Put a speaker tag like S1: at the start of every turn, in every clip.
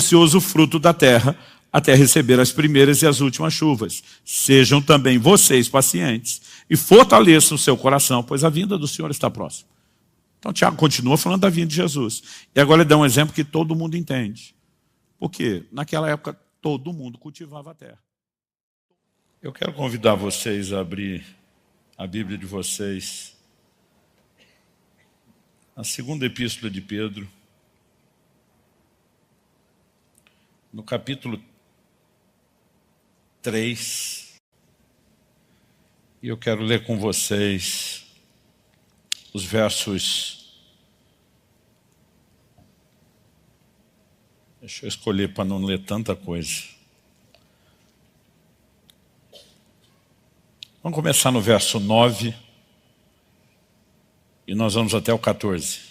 S1: precioso fruto da terra, até receber as primeiras e as últimas chuvas. Sejam também vocês pacientes e fortaleçam o seu coração, pois a vinda do Senhor está próxima. Então Tiago continua falando da vinda de Jesus. E agora ele dá um exemplo que todo mundo entende. Por quê? Naquela época todo mundo cultivava a terra. Eu quero convidar vocês a abrir a Bíblia de vocês na segunda epístola de Pedro, no capítulo 3, e eu quero ler com vocês os versos. Deixa eu escolher para não ler tanta coisa. Vamos começar no verso 9 e nós vamos até o 14.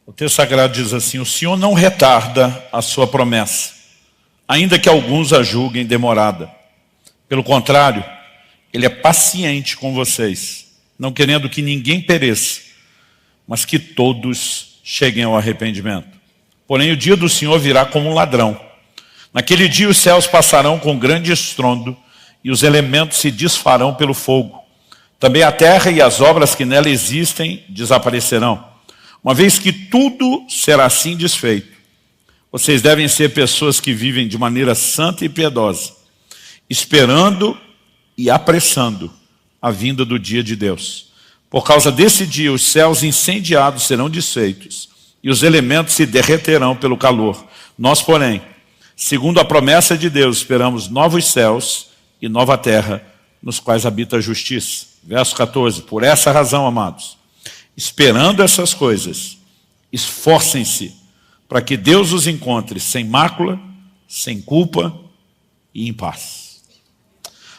S1: O texto sagrado diz assim: o Senhor não retarda a sua promessa, ainda que alguns a julguem demorada. Pelo contrário, Ele é paciente com vocês, não querendo que ninguém pereça, mas que todos cheguem ao arrependimento. Porém, o dia do Senhor virá como um ladrão. Naquele dia os céus passarão com grande estrondo e os elementos se desfarão pelo fogo. Também a terra e as obras que nela existem desaparecerão. Uma vez que tudo será assim desfeito, vocês devem ser pessoas que vivem de maneira santa e piedosa, esperando e apressando a vinda do dia de Deus. Por causa desse dia, os céus incendiados serão desfeitos e os elementos se derreterão pelo calor. Nós, porém, segundo a promessa de Deus, esperamos novos céus e nova terra, nos quais habita a justiça. Verso 14. Por essa razão, amados, esperando essas coisas, esforcem-se para que Deus os encontre sem mácula, sem culpa e em paz.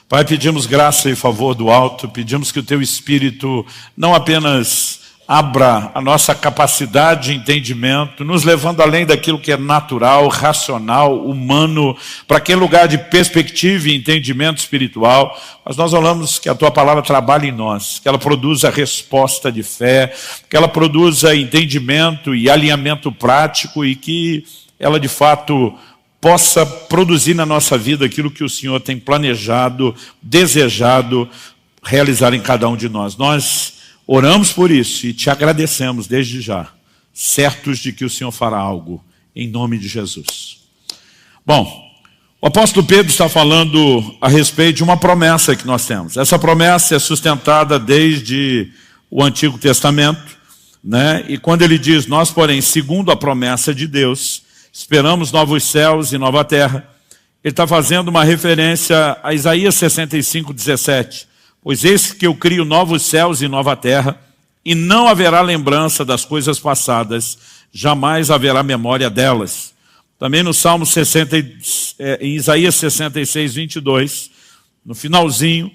S1: Pai, pedimos graça e favor do alto, pedimos que o Teu Espírito não apenas abra a nossa capacidade de entendimento, nos levando além daquilo que é natural, racional, humano, para aquele lugar de perspectiva e entendimento espiritual, mas nós oramos que a Tua Palavra trabalhe em nós, que ela produza resposta de fé, que ela produza entendimento e alinhamento prático e que ela de fato possa produzir na nossa vida aquilo que o Senhor tem planejado, desejado realizar em cada um de nós. Nós oramos por isso e te agradecemos desde já, certos de que o Senhor fará algo, em nome de Jesus. Bom, o apóstolo Pedro está falando a respeito de uma promessa que nós temos. Essa promessa é sustentada desde o Antigo Testamento, né? E quando ele diz, nós, porém, segundo a promessa de Deus, esperamos novos céus e nova terra, ele está fazendo uma referência a Isaías 65:17. Pois eis que eu crio novos céus e nova terra, e não haverá lembrança das coisas passadas, jamais haverá memória delas. Também no Salmo 60, em Isaías 66:22, no finalzinho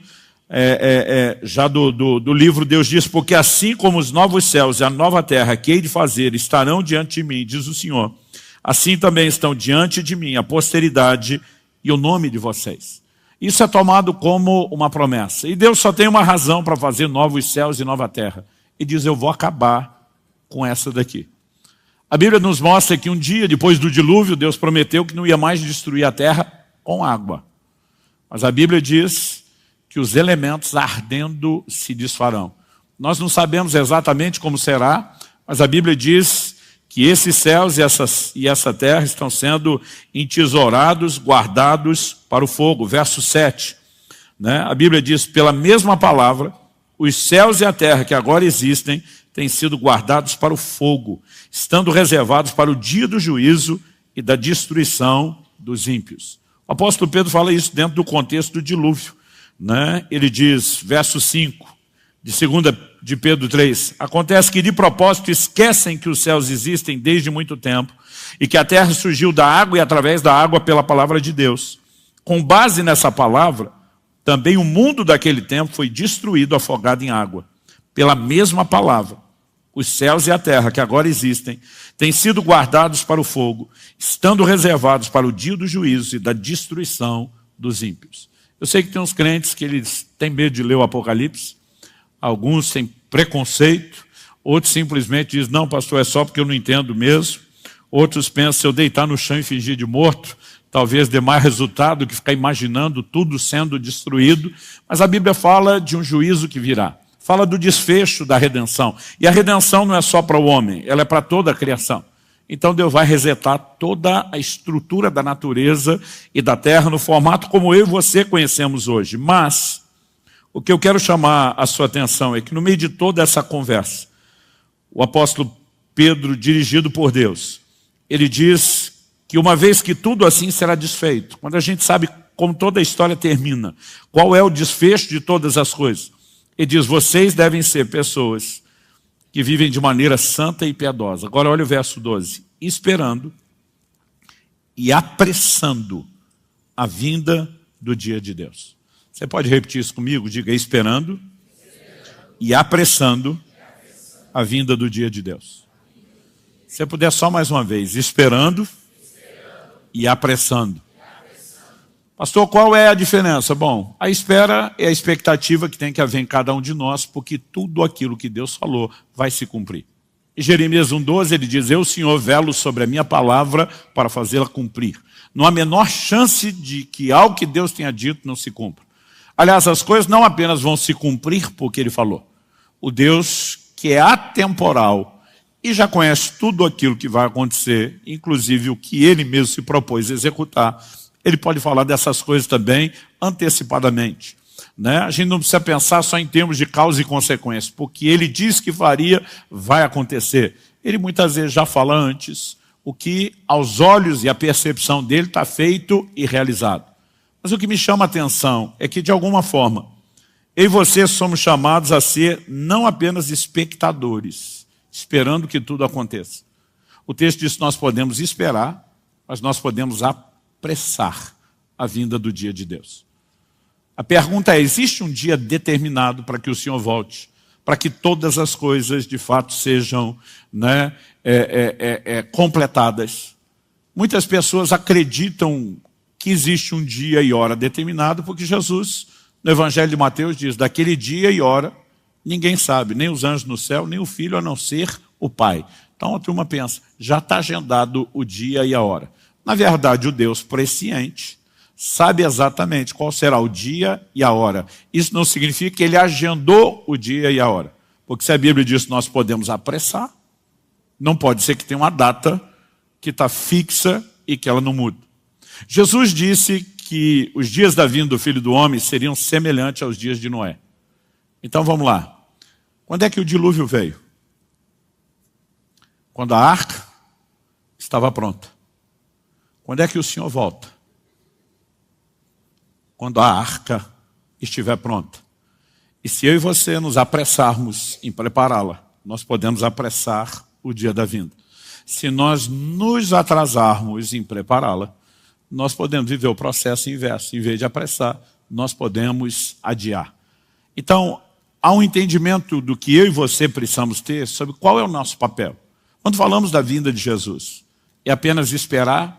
S1: já do livro, Deus diz, porque assim como os novos céus e a nova terra que hei de fazer estarão diante de mim, diz o Senhor, assim também estão diante de mim a posteridade e o nome de vocês. Isso é tomado como uma promessa. E Deus só tem uma razão para fazer novos céus e nova terra. E diz, eu vou acabar com essa daqui. A Bíblia nos mostra que um dia, depois do dilúvio, Deus prometeu que não ia mais destruir a terra com água. Mas a Bíblia diz que os elementos ardendo se desfarão. Nós não sabemos exatamente como será, mas a Bíblia diz que esses céus e essa terra estão sendo entesourados, guardados para o fogo. Verso 7. Né? A Bíblia diz, pela mesma palavra, os céus e a terra que agora existem têm sido guardados para o fogo, estando reservados para o dia do juízo e da destruição dos ímpios. O apóstolo Pedro fala isso dentro do contexto do dilúvio. Né? Ele diz, verso 5, de 2 de Pedro 3, acontece que de propósito esquecem que os céus existem desde muito tempo e que a terra surgiu da água e através da água pela palavra de Deus. Com base nessa palavra, também o mundo daquele tempo foi destruído, afogado em água. Pela mesma palavra, os céus e a terra que agora existem têm sido guardados para o fogo, estando reservados para o dia do juízo e da destruição dos ímpios. Eu sei que tem uns crentes que eles têm medo de ler o Apocalipse, alguns têm preconceito, Outros simplesmente dizem, não, pastor, é só porque eu não entendo mesmo. Outros pensam, se eu deitar no chão e fingir de morto, talvez dê mais resultado que ficar imaginando tudo sendo destruído. Mas a Bíblia fala de um juízo que virá. Fala do desfecho da redenção. E a redenção não é só para o homem, ela é para toda a criação. Então Deus vai resetar toda a estrutura da natureza e da terra no formato como eu e você conhecemos hoje. Mas o que eu quero chamar a sua atenção é que no meio de toda essa conversa, o apóstolo Pedro, dirigido por Deus, ele diz que uma vez que tudo assim será desfeito, quando a gente sabe como toda a história termina, qual é o desfecho de todas as coisas, ele diz, vocês devem ser pessoas que vivem de maneira santa e piedosa. Agora olha o verso 12. Esperando e apressando a vinda do dia de Deus. Você pode repetir isso comigo? Diga, esperando e apressando a vinda do dia de Deus. Se você puder só mais uma vez, esperando e apressando. Pastor, qual é a diferença? Bom, a espera é a expectativa que tem que haver em cada um de nós, porque tudo aquilo que Deus falou vai se cumprir. Em Jeremias 1,12 ele diz, eu, Senhor, velo sobre a minha palavra para fazê-la cumprir. Não há a menor chance de que algo que Deus tenha dito não se cumpra. Aliás, as coisas não apenas vão se cumprir porque ele falou. O Deus que é atemporal e já conhece tudo aquilo que vai acontecer, inclusive o que ele mesmo se propôs a executar, ele pode falar dessas coisas também antecipadamente. Né? A gente não precisa pensar só em termos de causa e consequência, porque ele diz que faria, vai acontecer. Ele muitas vezes já fala antes o que aos olhos e a percepção dele está feito e realizado. Mas o que me chama a atenção é que, de alguma forma, eu e você somos chamados a ser não apenas espectadores, esperando que tudo aconteça. O texto diz que nós podemos esperar, mas nós podemos apressar a vinda do dia de Deus. A pergunta é, existe um dia determinado para que o Senhor volte, para que todas as coisas de fato sejam completadas? Muitas pessoas acreditam que existe um dia e hora determinado, porque Jesus, no Evangelho de Mateus, diz, daquele dia e hora, ninguém sabe, nem os anjos no céu, nem o Filho, a não ser o Pai. Então a turma pensa, já está agendado o dia e a hora. Na verdade, o Deus presciente sabe exatamente qual será o dia e a hora. Isso não significa que ele agendou o dia e a hora. Porque se a Bíblia diz que nós podemos apressar, não pode ser que tenha uma data que está fixa e que ela não muda. Jesus disse que os dias da vinda do Filho do Homem seriam semelhantes aos dias de Noé. Então vamos lá. Quando é que o dilúvio veio? Quando a arca estava pronta. Quando é que o Senhor volta? Quando a arca estiver pronta. E se eu e você nos apressarmos em prepará-la, nós podemos apressar o dia da vinda. Se nós nos atrasarmos em prepará-la, nós podemos viver o processo inverso. Em vez de apressar, nós podemos adiar. Então, há um entendimento do que eu e você precisamos ter sobre qual é o nosso papel. Quando falamos da vinda de Jesus, é apenas esperar?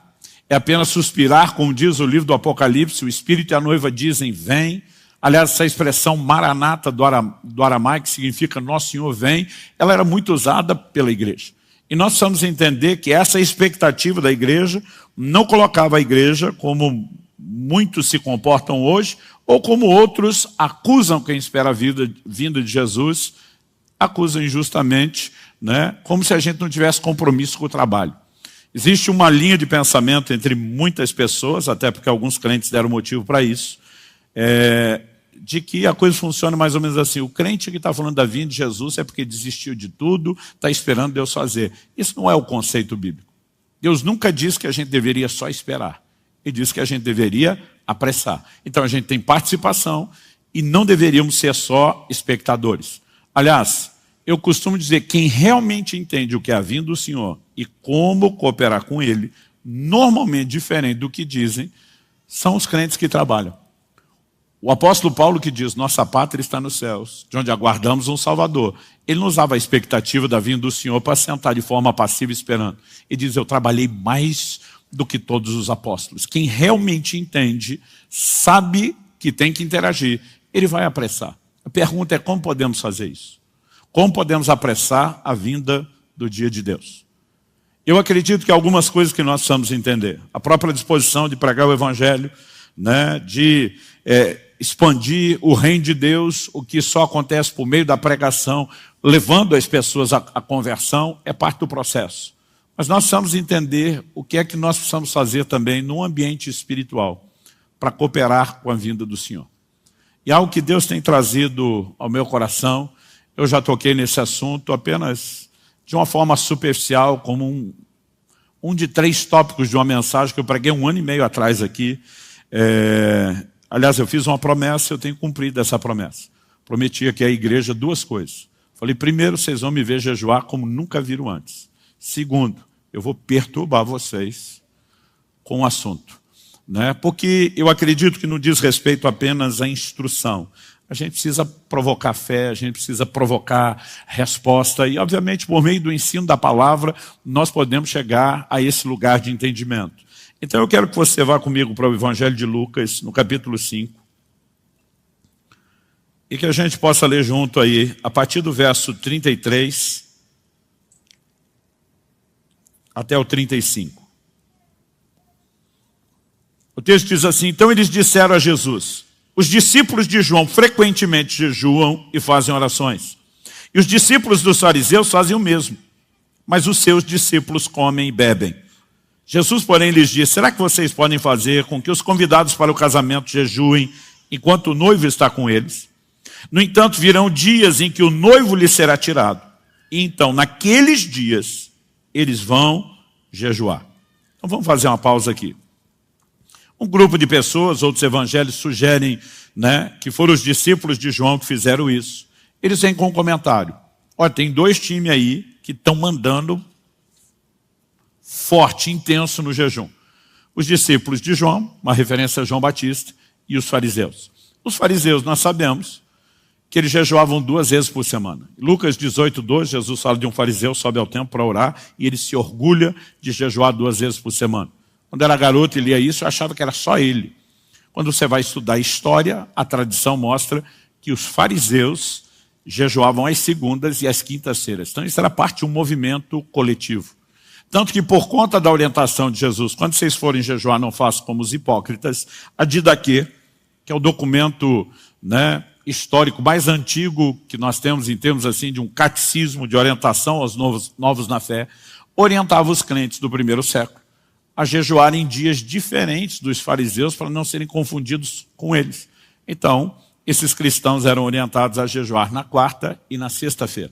S1: É apenas suspirar, como diz o livro do Apocalipse, o Espírito e a noiva dizem, vem. Aliás, essa expressão maranata do aramaico, que significa Nosso Senhor vem, ela era muito usada pela igreja. E nós precisamos entender que essa expectativa da igreja não colocava a igreja como muitos se comportam hoje, ou como outros acusam quem espera a vinda de Jesus, acusam injustamente, né? Como se a gente não tivesse compromisso com o trabalho. Existe uma linha de pensamento entre muitas pessoas, até porque alguns crentes deram motivo para isso, de que a coisa funciona mais ou menos assim. O crente que está falando da vinda de Jesus é porque desistiu de tudo, está esperando Deus fazer. Isso não é o conceito bíblico. Deus nunca disse que a gente deveria só esperar. Ele disse que a gente deveria apressar. Então a gente tem participação e não deveríamos ser só espectadores. Aliás, eu costumo dizer que quem realmente entende o que é a vinda do Senhor e como cooperar com Ele, normalmente diferente do que dizem, são os crentes que trabalham. O apóstolo Paulo que diz, nossa pátria está nos céus, de onde aguardamos um Salvador. Ele não usava a expectativa da vinda do Senhor para sentar de forma passiva esperando. Ele diz, eu trabalhei mais do que todos os apóstolos. Quem realmente entende, sabe que tem que interagir, ele vai apressar. A pergunta é como podemos fazer isso? Como podemos apressar a vinda do dia de Deus? Eu acredito que algumas coisas que nós precisamos entender. A própria disposição de pregar o Evangelho, né, de expandir o reino de Deus, o que só acontece por meio da pregação, levando as pessoas à conversão, é parte do processo. Mas nós precisamos entender o que é que nós precisamos fazer também no ambiente espiritual para cooperar com a vinda do Senhor. E algo que Deus tem trazido ao meu coração, eu já toquei nesse assunto apenas de uma forma superficial, como um de 3 tópicos de uma mensagem que eu preguei 1 ano e meio atrás aqui. Aliás, eu fiz uma promessa, eu tenho cumprido essa promessa. Prometi aqui à igreja 2 coisas. Falei, primeiro, vocês vão me ver jejuar como nunca viram antes. Segundo, eu vou perturbar vocês com o assunto. Né? Porque eu acredito que não diz respeito apenas à instrução. A gente precisa provocar fé, a gente precisa provocar resposta. E, obviamente, por meio do ensino da palavra, nós podemos chegar a esse lugar de entendimento. Então, eu quero que você vá comigo para o Evangelho de Lucas, no capítulo 5. E que a gente possa ler junto aí, a partir do verso 33 até o 35. O texto diz assim, então eles disseram a Jesus, os discípulos de João frequentemente jejuam e fazem orações. E os discípulos dos fariseus fazem o mesmo, mas os seus discípulos comem e bebem. Jesus, porém, lhes disse, será que vocês podem fazer com que os convidados para o casamento jejuem enquanto o noivo está com eles? No entanto, virão dias em que o noivo lhe será tirado. E então, naqueles dias, eles vão jejuar. Então vamos fazer uma pausa aqui. Um grupo de pessoas, outros evangelhos sugerem, né, que foram os discípulos de João que fizeram isso. Eles vêm com um comentário. Olha, tem 2 times aí que estão mandando forte, intenso no jejum. Os discípulos de João, uma referência a João Batista, e os fariseus. Os fariseus, nós sabemos que eles jejuavam 2 vezes por semana. Lucas 18:12, Jesus fala de um fariseu, sobe ao templo para orar, e ele se orgulha de jejuar 2 vezes por semana. Quando era garoto e lia isso, eu achava que era só ele. Quando você vai estudar história, a tradição mostra que os fariseus jejuavam às segundas e às quintas-feiras. Então isso era parte de um movimento coletivo. Tanto que por conta da orientação de Jesus, quando vocês forem jejuar, não façam como os hipócritas, a Didaquê, que é o documento, né, histórico mais antigo que nós temos em termos assim de um catecismo de orientação aos novos na fé, orientava os crentes do primeiro século a jejuar em dias diferentes dos fariseus para não serem confundidos com eles. Então, esses cristãos eram orientados a jejuar na 4ª e na 6ª-feira.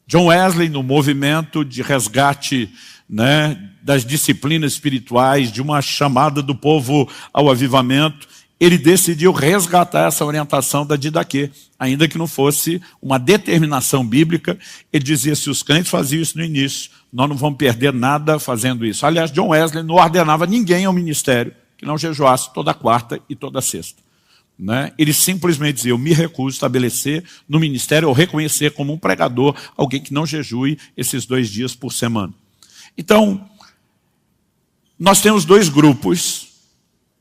S1: John Wesley, no movimento de resgate, né, das disciplinas espirituais, de uma chamada do povo ao avivamento, ele decidiu resgatar essa orientação da Didaquê, ainda que não fosse uma determinação bíblica. Ele dizia, se os crentes faziam isso no início, nós não vamos perder nada fazendo isso. Aliás, John Wesley não ordenava ninguém ao ministério que não jejuasse toda 4ª e toda 6ª. Né? Ele simplesmente dizia, eu me recuso a estabelecer no ministério ou reconhecer como um pregador alguém que não jejue esses 2 dias por semana. Então, nós temos 2 grupos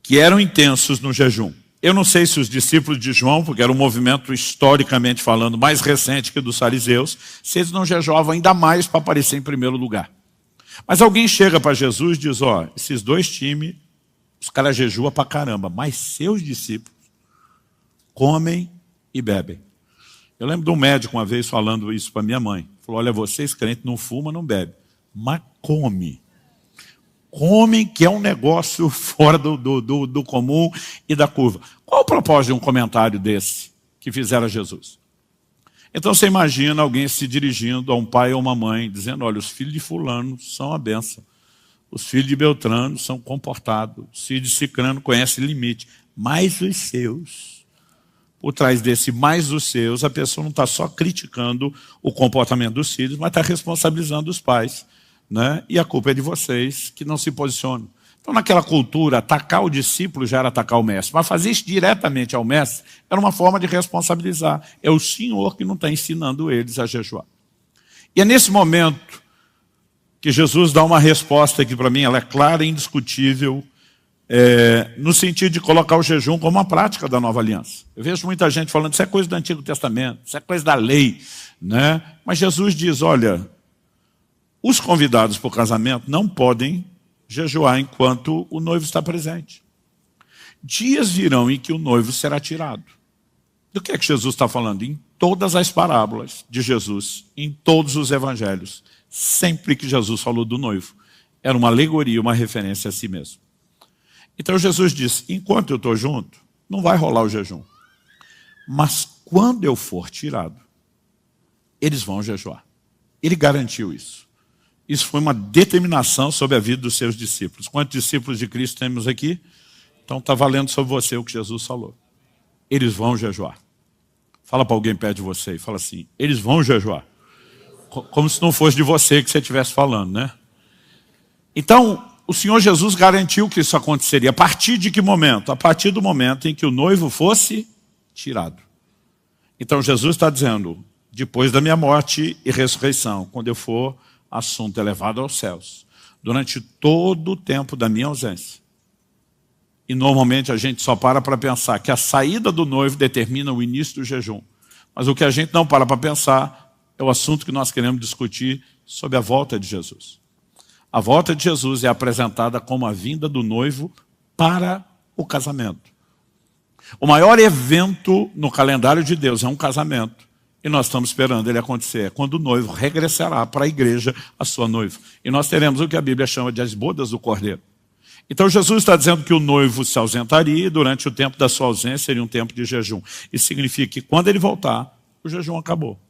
S1: que eram intensos no jejum. Eu não sei se os discípulos de João, porque era um movimento historicamente falando mais recente que dos fariseus, se eles não jejuavam ainda mais para aparecer em primeiro lugar. Mas alguém chega para Jesus e diz, ó, esses 2 times, os caras jejuam para caramba, mas seus discípulos comem e bebem. Eu lembro de um médico uma vez falando isso para minha mãe. Falou, olha, vocês crentes não fumam, não bebem, mas come. Comem, que é um negócio fora do comum e da curva. Qual o propósito de um comentário desse que fizeram a Jesus? Então você imagina alguém se dirigindo a um pai ou uma mãe, dizendo, olha, os filhos de fulano são a bênção. Os filhos de Beltrano são comportados. Os filhos de Cicrano conhecem limite. Mas os seus, por trás desse mais os seus, a pessoa não está só criticando o comportamento dos filhos, mas está responsabilizando os pais. Né? E a culpa é de vocês que não se posicionam. Então, naquela cultura, atacar o discípulo já era atacar o mestre, mas fazer isso diretamente ao mestre era uma forma de responsabilizar. É o Senhor que não está ensinando eles a jejuar. E é nesse momento que Jesus dá uma resposta que para mim ela é clara e indiscutível, no sentido de colocar o jejum como uma prática da nova aliança. Eu vejo muita gente falando, isso é coisa do Antigo Testamento, isso é coisa da lei, né? Mas Jesus diz, olha, os convidados para o casamento não podem jejuar enquanto o noivo está presente. Dias virão em que o noivo será tirado. Do que é que Jesus está falando? Em todas as parábolas de Jesus, em todos os evangelhos, sempre que Jesus falou do noivo, era uma alegoria, uma referência a si mesmo. Então Jesus disse, enquanto eu estou junto, não vai rolar o jejum. Mas quando eu for tirado, eles vão jejuar. Ele garantiu isso. Isso foi uma determinação sobre a vida dos seus discípulos. Quantos discípulos de Cristo temos aqui? Então está valendo sobre você o que Jesus falou. Eles vão jejuar. Fala para alguém perto de você e fala assim, eles vão jejuar. Como se não fosse de você que você estivesse falando, né? Então, o Senhor Jesus garantiu que isso aconteceria. A partir de que momento? A partir do momento em que o noivo fosse tirado. Então Jesus está dizendo, depois da minha morte e ressurreição, quando eu for assunto elevado aos céus, durante todo o tempo da minha ausência. E normalmente a gente só para pensar que a saída do noivo determina o início do jejum. Mas o que a gente não para pensar é o assunto que nós queremos discutir sobre a volta de Jesus. A volta de Jesus é apresentada como a vinda do noivo para o casamento. O maior evento no calendário de Deus é um casamento. E nós estamos esperando ele acontecer. É quando o noivo regressará para a igreja, a sua noiva. E nós teremos o que a Bíblia chama de as bodas do Cordeiro. Então Jesus está dizendo que o noivo se ausentaria e durante o tempo da sua ausência seria um tempo de jejum. Isso significa que quando ele voltar, o jejum acabou.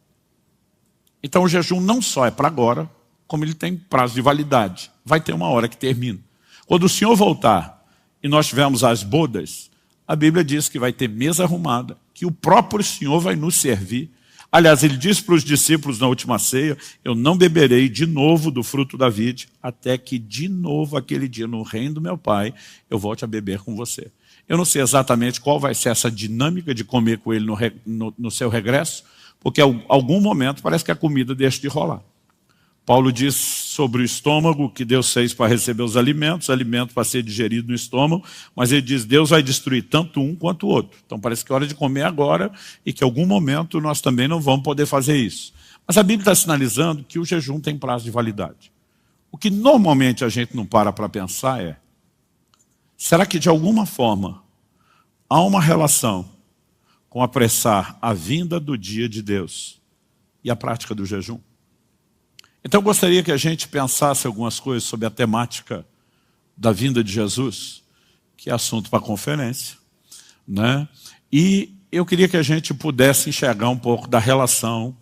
S1: Então o jejum não só é para agora, como ele tem prazo de validade. Vai ter uma hora que termina. Quando o Senhor voltar e nós tivermos as bodas, a Bíblia diz que vai ter mesa arrumada, que o próprio Senhor vai nos servir. Aliás, ele disse para os discípulos na última ceia, eu não beberei de novo do fruto da vide, até que de novo aquele dia no reino do meu Pai, eu volte a beber com você. Eu não sei exatamente qual vai ser essa dinâmica de comer com ele no seu regresso, porque em algum momento parece que a comida deixa de rolar. Paulo diz sobre o estômago que Deus fez para receber os alimentos para ser digerido no estômago, mas ele diz Deus vai destruir tanto um quanto o outro. Então parece que é hora de comer agora e que em algum momento nós também não vamos poder fazer isso. Mas a Bíblia está sinalizando que o jejum tem prazo de validade. O que normalmente a gente não para pensar é, será que de alguma forma há uma relação com apressar a vinda do dia de Deus e a prática do jejum? Então eu gostaria que a gente pensasse algumas coisas sobre a temática da vinda de Jesus, que é assunto para a conferência, né? E eu queria que a gente pudesse enxergar um pouco da relação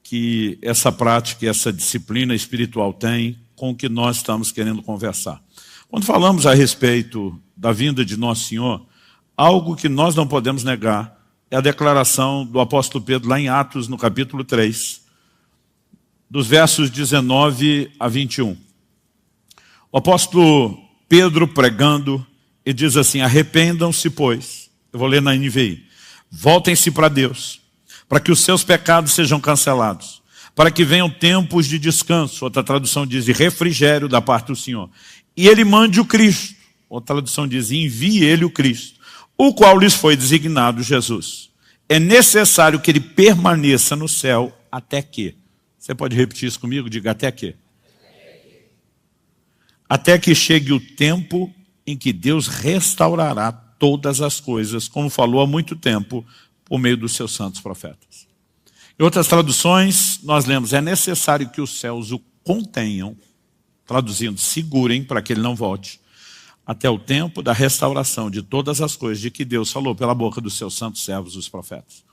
S1: que essa prática e essa disciplina espiritual tem com o que nós estamos querendo conversar. Quando falamos a respeito da vinda de Nosso Senhor, algo que nós não podemos negar é a declaração do apóstolo Pedro lá em Atos, no capítulo 3, dos versos 19 a 21. O apóstolo Pedro pregando, e diz assim, arrependam-se, pois, eu vou ler na NVI, voltem-se para Deus, para que os seus pecados sejam cancelados, para que venham tempos de descanso, outra tradução diz de refrigério da parte do Senhor, e ele mande o Cristo, outra tradução diz, envie ele o Cristo, o qual lhes foi designado Jesus. É necessário que ele permaneça no céu até que. Você pode repetir isso comigo? Diga até que. Até que chegue o tempo em que Deus restaurará todas as coisas, como falou há muito tempo, por meio dos seus santos profetas. Em outras traduções, nós lemos, é necessário que os céus o contenham, traduzindo, segurem para que ele não volte, até o tempo da restauração de todas as coisas de que Deus falou pela boca dos seus santos servos, os profetas.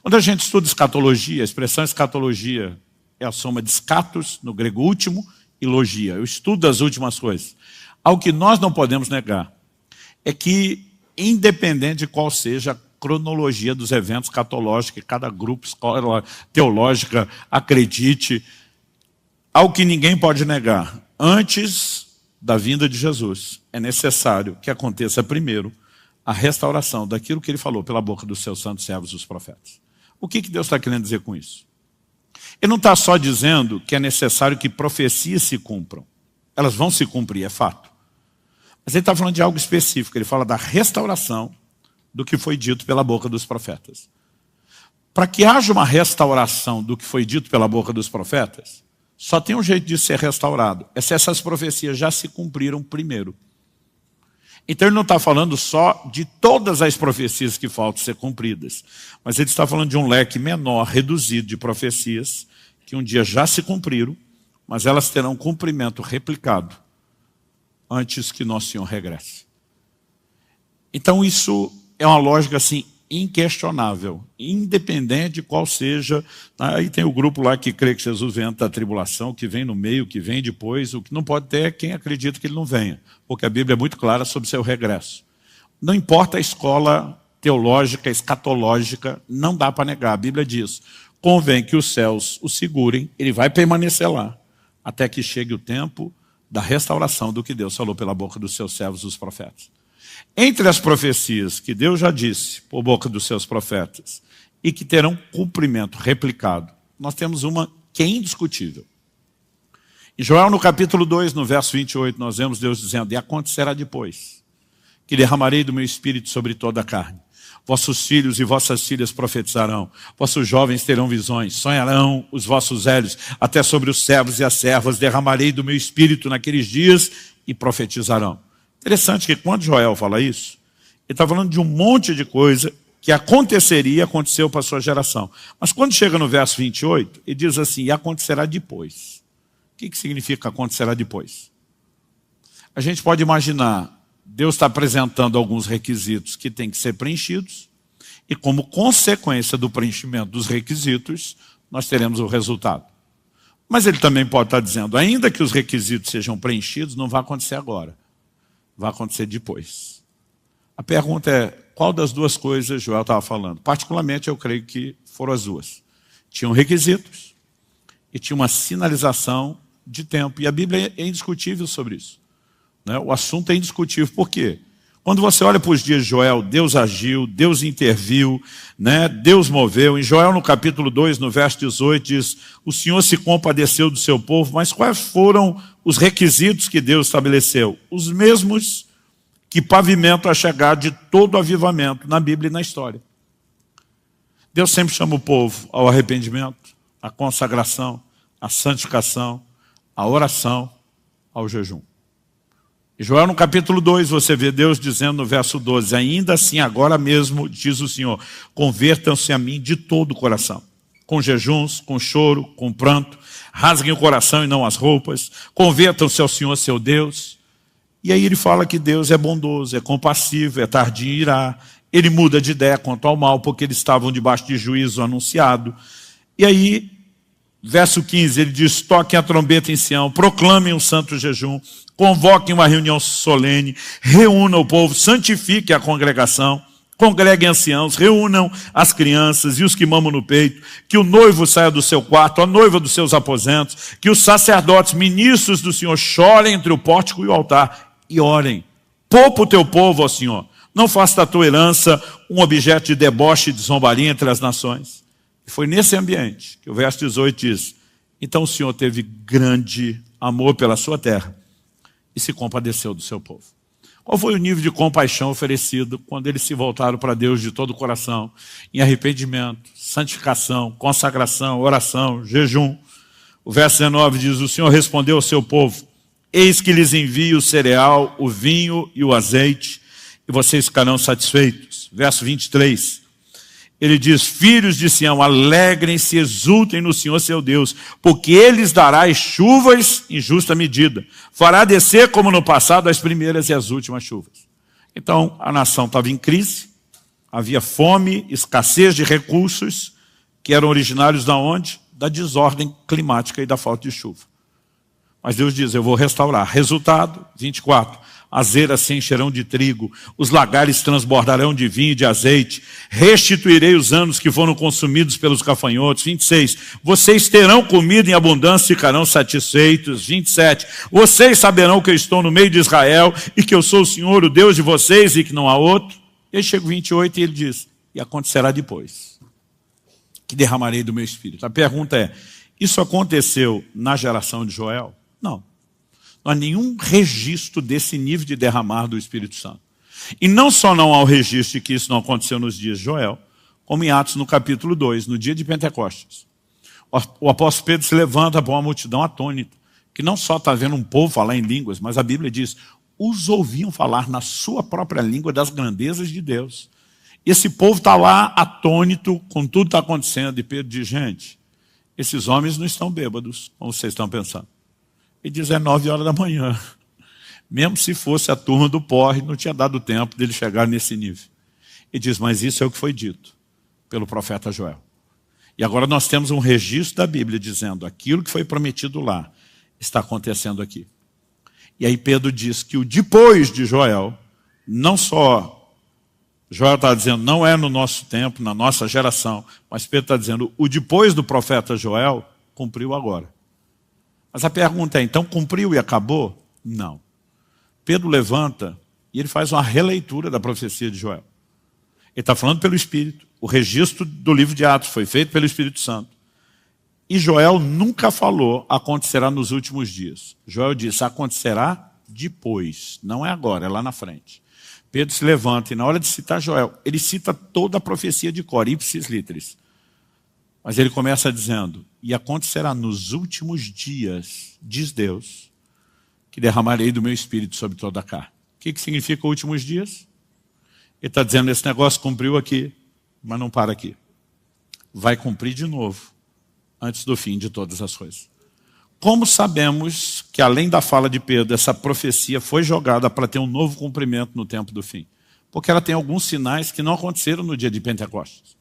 S1: Quando a gente estuda escatologia, a expressão escatologia é a soma de scatos, no grego último, e logia. Eu estudo as últimas coisas. Algo que nós não podemos negar é que, independente de qual seja a cronologia dos eventos escatológicos, que cada grupo escola teológica acredite, algo que ninguém pode negar, antes da vinda de Jesus, é necessário que aconteça primeiro a restauração daquilo que ele falou pela boca dos seus santos servos, os profetas. O que Deus está querendo dizer com isso? Ele não está só dizendo que é necessário que profecias se cumpram. Elas vão se cumprir, é fato. Mas ele está falando de algo específico. Ele fala da restauração do que foi dito pela boca dos profetas. Para que haja uma restauração do que foi dito pela boca dos profetas, só tem um jeito de ser restaurado. É se essas profecias já se cumpriram primeiro. Então ele não está falando só de todas as profecias que faltam ser cumpridas, mas ele está falando de um leque menor, reduzido de profecias, que um dia já se cumpriram, mas elas terão cumprimento replicado antes que Nosso Senhor regresse. Então isso é uma lógica assim inquestionável, independente de qual seja. Aí tem o grupo lá que crê que Jesus vem antes da tribulação, que vem no meio, que vem depois. O que não pode ter é quem acredita que ele não venha, porque a Bíblia é muito clara sobre seu regresso. Não importa a escola teológica, escatológica, não dá para negar. A Bíblia diz, convém que os céus o segurem, ele vai permanecer lá, até que chegue o tempo da restauração do que Deus falou pela boca dos seus servos, os profetas. Entre as profecias que Deus já disse por boca dos seus profetas e que terão cumprimento replicado, nós temos uma que é indiscutível. Em Joel, no capítulo 2, no verso 28, nós vemos Deus dizendo, e acontecerá depois, que derramarei do meu espírito sobre toda a carne. Vossos filhos e vossas filhas profetizarão, vossos jovens terão visões, sonharão os vossos velhos, até sobre os servos e as servas derramarei do meu espírito naqueles dias e profetizarão. Interessante que quando Joel fala isso, ele está falando de um monte de coisa que aconteceria, aconteceu para a sua geração. Mas quando chega no verso 28, ele diz assim, e acontecerá depois. O que significa acontecerá depois? A gente pode imaginar, Deus está apresentando alguns requisitos que têm que ser preenchidos, e como consequência do preenchimento dos requisitos, nós teremos o resultado. Mas ele também pode estar dizendo, ainda que os requisitos sejam preenchidos, não vai acontecer agora. Vai acontecer depois. A pergunta é, qual das duas coisas Joel estava falando? Particularmente, eu creio que foram as duas. Tinham requisitos e tinha uma sinalização de tempo. E a Bíblia é indiscutível sobre isso. Né? O assunto é indiscutível. Por quê? Quando você olha para os dias de Joel, Deus agiu, Deus interviu, né? Deus moveu. Em Joel, no capítulo 2, no verso 18, diz, o Senhor se compadeceu do seu povo, mas quais foram os requisitos que Deus estabeleceu? Os mesmos que pavimentam a chegada de todo avivamento na Bíblia e na história. Deus sempre chama o povo ao arrependimento, à consagração, à santificação, à oração, ao jejum. Em Joel, no capítulo 2, você vê Deus dizendo no verso 12, ainda assim, agora mesmo, diz o Senhor, convertam-se a mim de todo o coração, com jejuns, com choro, com pranto, rasguem o coração e não as roupas, convertam-se ao Senhor, seu Deus. E aí ele fala que Deus é bondoso, é compassivo, é tardio em irar, ele muda de ideia quanto ao mal, porque eles estavam debaixo de juízo anunciado. E aí, verso 15, ele diz, toquem a trombeta em Sião, proclamem um santo jejum, convoquem uma reunião solene, reúnam o povo, santifiquem a congregação, congreguem anciãos, reúnam as crianças e os que mamam no peito, que o noivo saia do seu quarto, a noiva dos seus aposentos, que os sacerdotes, ministros do Senhor, chorem entre o pórtico e o altar e orem. Poupa o teu povo, ó Senhor, não faça da tua herança um objeto de deboche e de zombaria entre as nações. E foi nesse ambiente que o verso 18 diz, então o Senhor teve grande amor pela sua terra e se compadeceu do seu povo. Qual foi o nível de compaixão oferecido quando eles se voltaram para Deus de todo o coração, em arrependimento, santificação, consagração, oração, jejum? O verso 19 diz, o Senhor respondeu ao seu povo, eis que lhes envio o cereal, o vinho e o azeite, e vocês ficarão satisfeitos. Verso 23, ele diz, filhos de Sião, alegrem-se, exultem no Senhor seu Deus, porque Ele lhes dará as chuvas em justa medida. Fará descer, como no passado, as primeiras e as últimas chuvas. Então, a nação estava em crise, havia fome, escassez de recursos, que eram originários da onde? Da desordem climática e da falta de chuva. Mas Deus diz, eu vou restaurar. Resultado, 24, as eiras se encherão de trigo, os lagares transbordarão de vinho e de azeite, restituirei os anos que foram consumidos pelos gafanhotos. 26, vocês terão comida em abundância e ficarão satisfeitos. 27, vocês saberão que eu estou no meio de Israel e que eu sou o Senhor, o Deus de vocês e que não há outro. E aí chega o 28 e ele diz, e acontecerá depois, que derramarei do meu espírito. A pergunta é, isso aconteceu na geração de Joel? Não. Não há nenhum registro desse nível de derramar do Espírito Santo. E não só não há o registro de que isso não aconteceu nos dias de Joel, como em Atos no capítulo 2, no dia de Pentecostes. O apóstolo Pedro se levanta para uma multidão atônita, que não só está vendo um povo falar em línguas, mas a Bíblia diz, os ouviam falar na sua própria língua das grandezas de Deus. E esse povo está lá atônito com tudo que está acontecendo. E Pedro diz, gente, esses homens não estão bêbados, como vocês estão pensando. Ele diz, é 9 horas da manhã. Mesmo se fosse a turma do porre, não tinha dado tempo dele chegar nesse nível. Ele diz, mas isso é o que foi dito pelo profeta Joel. E agora nós temos um registro da Bíblia dizendo, aquilo que foi prometido lá está acontecendo aqui. E aí Pedro diz que o depois de Joel, não só Joel está dizendo, não é no nosso tempo, na nossa geração, mas Pedro está dizendo, o depois do profeta Joel cumpriu agora. Mas a pergunta é, então cumpriu e acabou? Não. Pedro levanta e ele faz uma releitura da profecia de Joel. Ele está falando pelo Espírito. O registro do livro de Atos foi feito pelo Espírito Santo. E Joel nunca falou, acontecerá nos últimos dias. Joel disse, acontecerá depois. Não é agora, é lá na frente. Pedro se levanta e na hora de citar Joel, ele cita toda a profecia de cor, ipsis literis. Mas ele começa dizendo, e acontecerá nos últimos dias, diz Deus, que derramarei do meu Espírito sobre toda a carne. O que significa últimos dias? Ele está dizendo, esse negócio cumpriu aqui, mas não para aqui. Vai cumprir de novo, antes do fim de todas as coisas. Como sabemos que, além da fala de Pedro, essa profecia foi jogada para ter um novo cumprimento no tempo do fim? Porque ela tem alguns sinais que não aconteceram no dia de Pentecostes.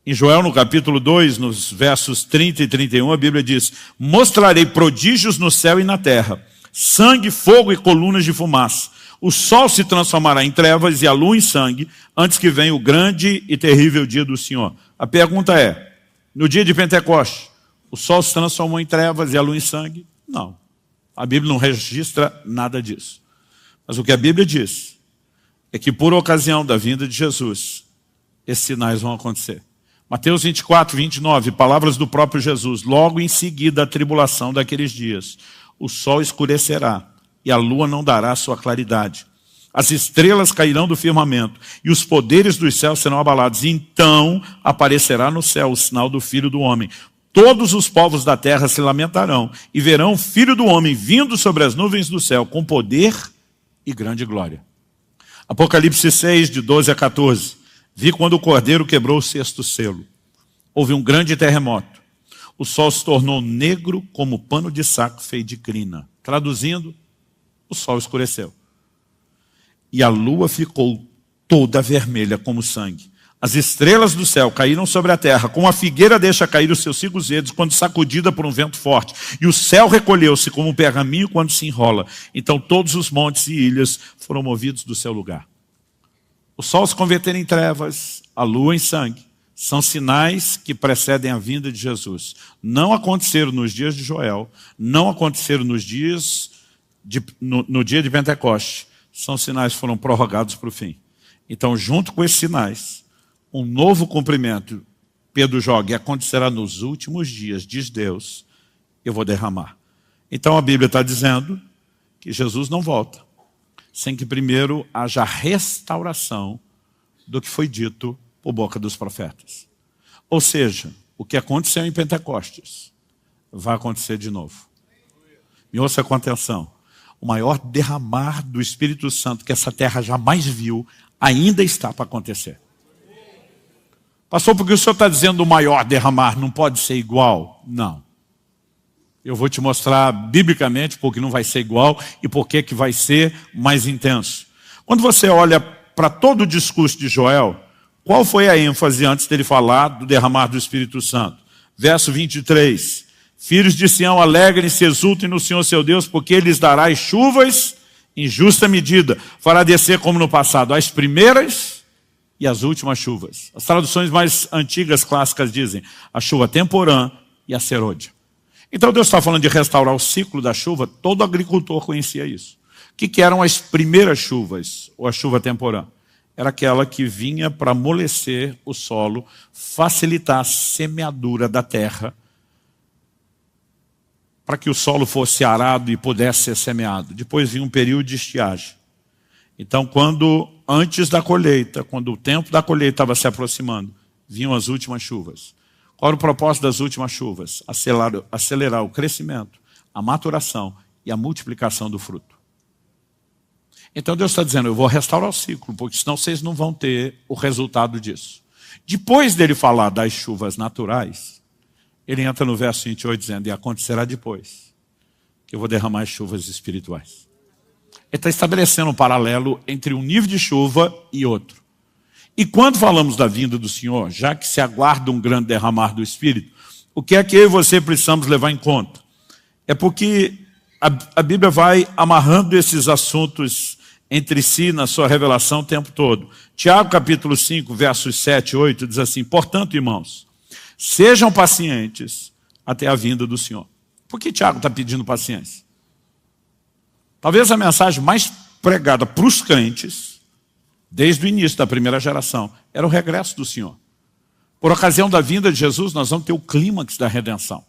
S1: Em Joel, no capítulo 2, nos versos 30 e 31, a Bíblia diz, mostrarei prodígios no céu e na terra, sangue, fogo e colunas de fumaça. O sol se transformará em trevas e a lua em sangue, antes que venha o grande e terrível dia do Senhor. A pergunta é, no dia de Pentecostes, o sol se transformou em trevas e a lua em sangue? Não. A Bíblia não registra nada disso. Mas o que a Bíblia diz é que por ocasião da vinda de Jesus, esses sinais vão acontecer. Mateus 24, 29, palavras do próprio Jesus. Logo em seguida a tribulação daqueles dias, o sol escurecerá e a lua não dará sua claridade. As estrelas cairão do firmamento e os poderes dos céus serão abalados. E então aparecerá no céu o sinal do Filho do Homem. Todos os povos da terra se lamentarão e verão o Filho do Homem vindo sobre as nuvens do céu com poder e grande glória. Apocalipse 6, de 12 a 14. Vi quando o Cordeiro quebrou o sexto selo. Houve um grande terremoto. O sol se tornou negro como pano de saco feito de crina. Traduzindo, o sol escureceu. E a lua ficou toda vermelha como sangue. As estrelas do céu caíram sobre a terra, como a figueira deixa cair os seus cigos verdes quando sacudida por um vento forte. E o céu recolheu-se como um pergaminho quando se enrola. Então todos os montes e ilhas foram movidos do seu lugar. O sol se converter em trevas, a lua em sangue. São sinais que precedem a vinda de Jesus. Não aconteceram nos dias de Joel, não aconteceram nos dias no dia de Pentecostes. São sinais que foram prorrogados para o fim. Então, junto com esses sinais, um novo cumprimento, Pedro joga, e acontecerá nos últimos dias, diz Deus, eu vou derramar. Então a Bíblia está dizendo que Jesus não volta, sem que primeiro haja restauração do que foi dito por boca dos profetas. Ou seja, o que aconteceu em Pentecostes vai acontecer de novo. Me ouça com atenção. O maior derramar do Espírito Santo que essa terra jamais viu, ainda está para acontecer. Pastor, porque o senhor está dizendo o maior derramar não pode ser igual? Não. Eu vou te mostrar biblicamente porque não vai ser igual e porque que vai ser mais intenso. Quando você olha para todo o discurso de Joel, qual foi a ênfase antes dele falar do derramar do Espírito Santo? Verso 23. Filhos de Sião, alegrem-se, exultem no Senhor seu Deus, porque Ele lhes dará as chuvas em justa medida. Fará descer como no passado as primeiras e as últimas chuvas. As traduções mais antigas, clássicas, dizem a chuva temporã e a serôdia. Então Deus está falando de restaurar o ciclo da chuva, todo agricultor conhecia isso. O que eram as primeiras chuvas, ou a chuva temporã? Era aquela que vinha para amolecer o solo, facilitar a semeadura da terra, para que o solo fosse arado e pudesse ser semeado. Depois vinha um período de estiagem. Então, antes da colheita, quando o tempo da colheita estava se aproximando, vinham as últimas chuvas. Qual era o propósito das últimas chuvas? Acelerar o crescimento, a maturação e a multiplicação do fruto. Então Deus está dizendo, eu vou restaurar o ciclo, porque senão vocês não vão ter o resultado disso. Depois dele falar das chuvas naturais, ele entra no verso 28 dizendo, e acontecerá depois, que eu vou derramar as chuvas espirituais. Ele está estabelecendo um paralelo entre um nível de chuva e outro. E quando falamos da vinda do Senhor, já que se aguarda um grande derramar do Espírito, o que é que eu e você precisamos levar em conta? É porque a Bíblia vai amarrando esses assuntos entre si na sua revelação o tempo todo. Tiago capítulo 5, versos 7 e 8, diz assim, portanto, irmãos, sejam pacientes até a vinda do Senhor. Por que Tiago está pedindo paciência? Talvez a mensagem mais pregada para os crentes, desde o início da primeira geração, era o regresso do Senhor. Por ocasião da vinda de Jesus, nós vamos ter o clímax da redenção.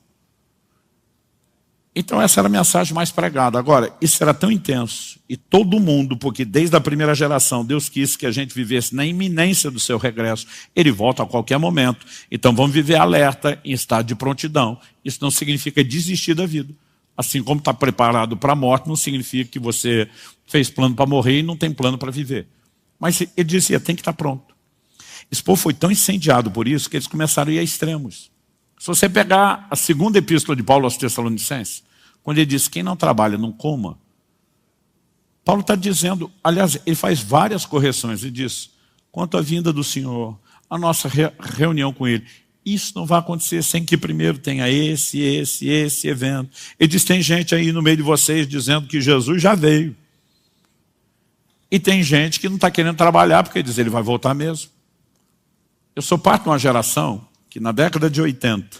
S1: Então essa era a mensagem mais pregada. Agora, isso era tão intenso, e todo mundo, porque desde a primeira geração, Deus quis que a gente vivesse na iminência do seu regresso. Ele volta a qualquer momento. Então vamos viver alerta, em estado de prontidão. Isso não significa desistir da vida. Assim como está preparado para a morte, não significa que você fez plano para morrer e não tem plano para viver. Mas ele dizia, tem que estar pronto. Esse povo foi tão incendiado por isso que eles começaram a ir a extremos. Se você pegar a segunda epístola de Paulo aos Tessalonicenses, quando ele diz, quem não trabalha não coma, Paulo está dizendo, aliás, ele faz várias correções, ele diz, quanto à vinda do Senhor, a nossa reunião com ele, isso não vai acontecer sem que primeiro tenha esse evento. Ele diz, tem gente aí no meio de vocês dizendo que Jesus já veio. E tem gente que não está querendo trabalhar, porque diz, ele vai voltar mesmo. Eu sou parte de uma geração que na década de 80,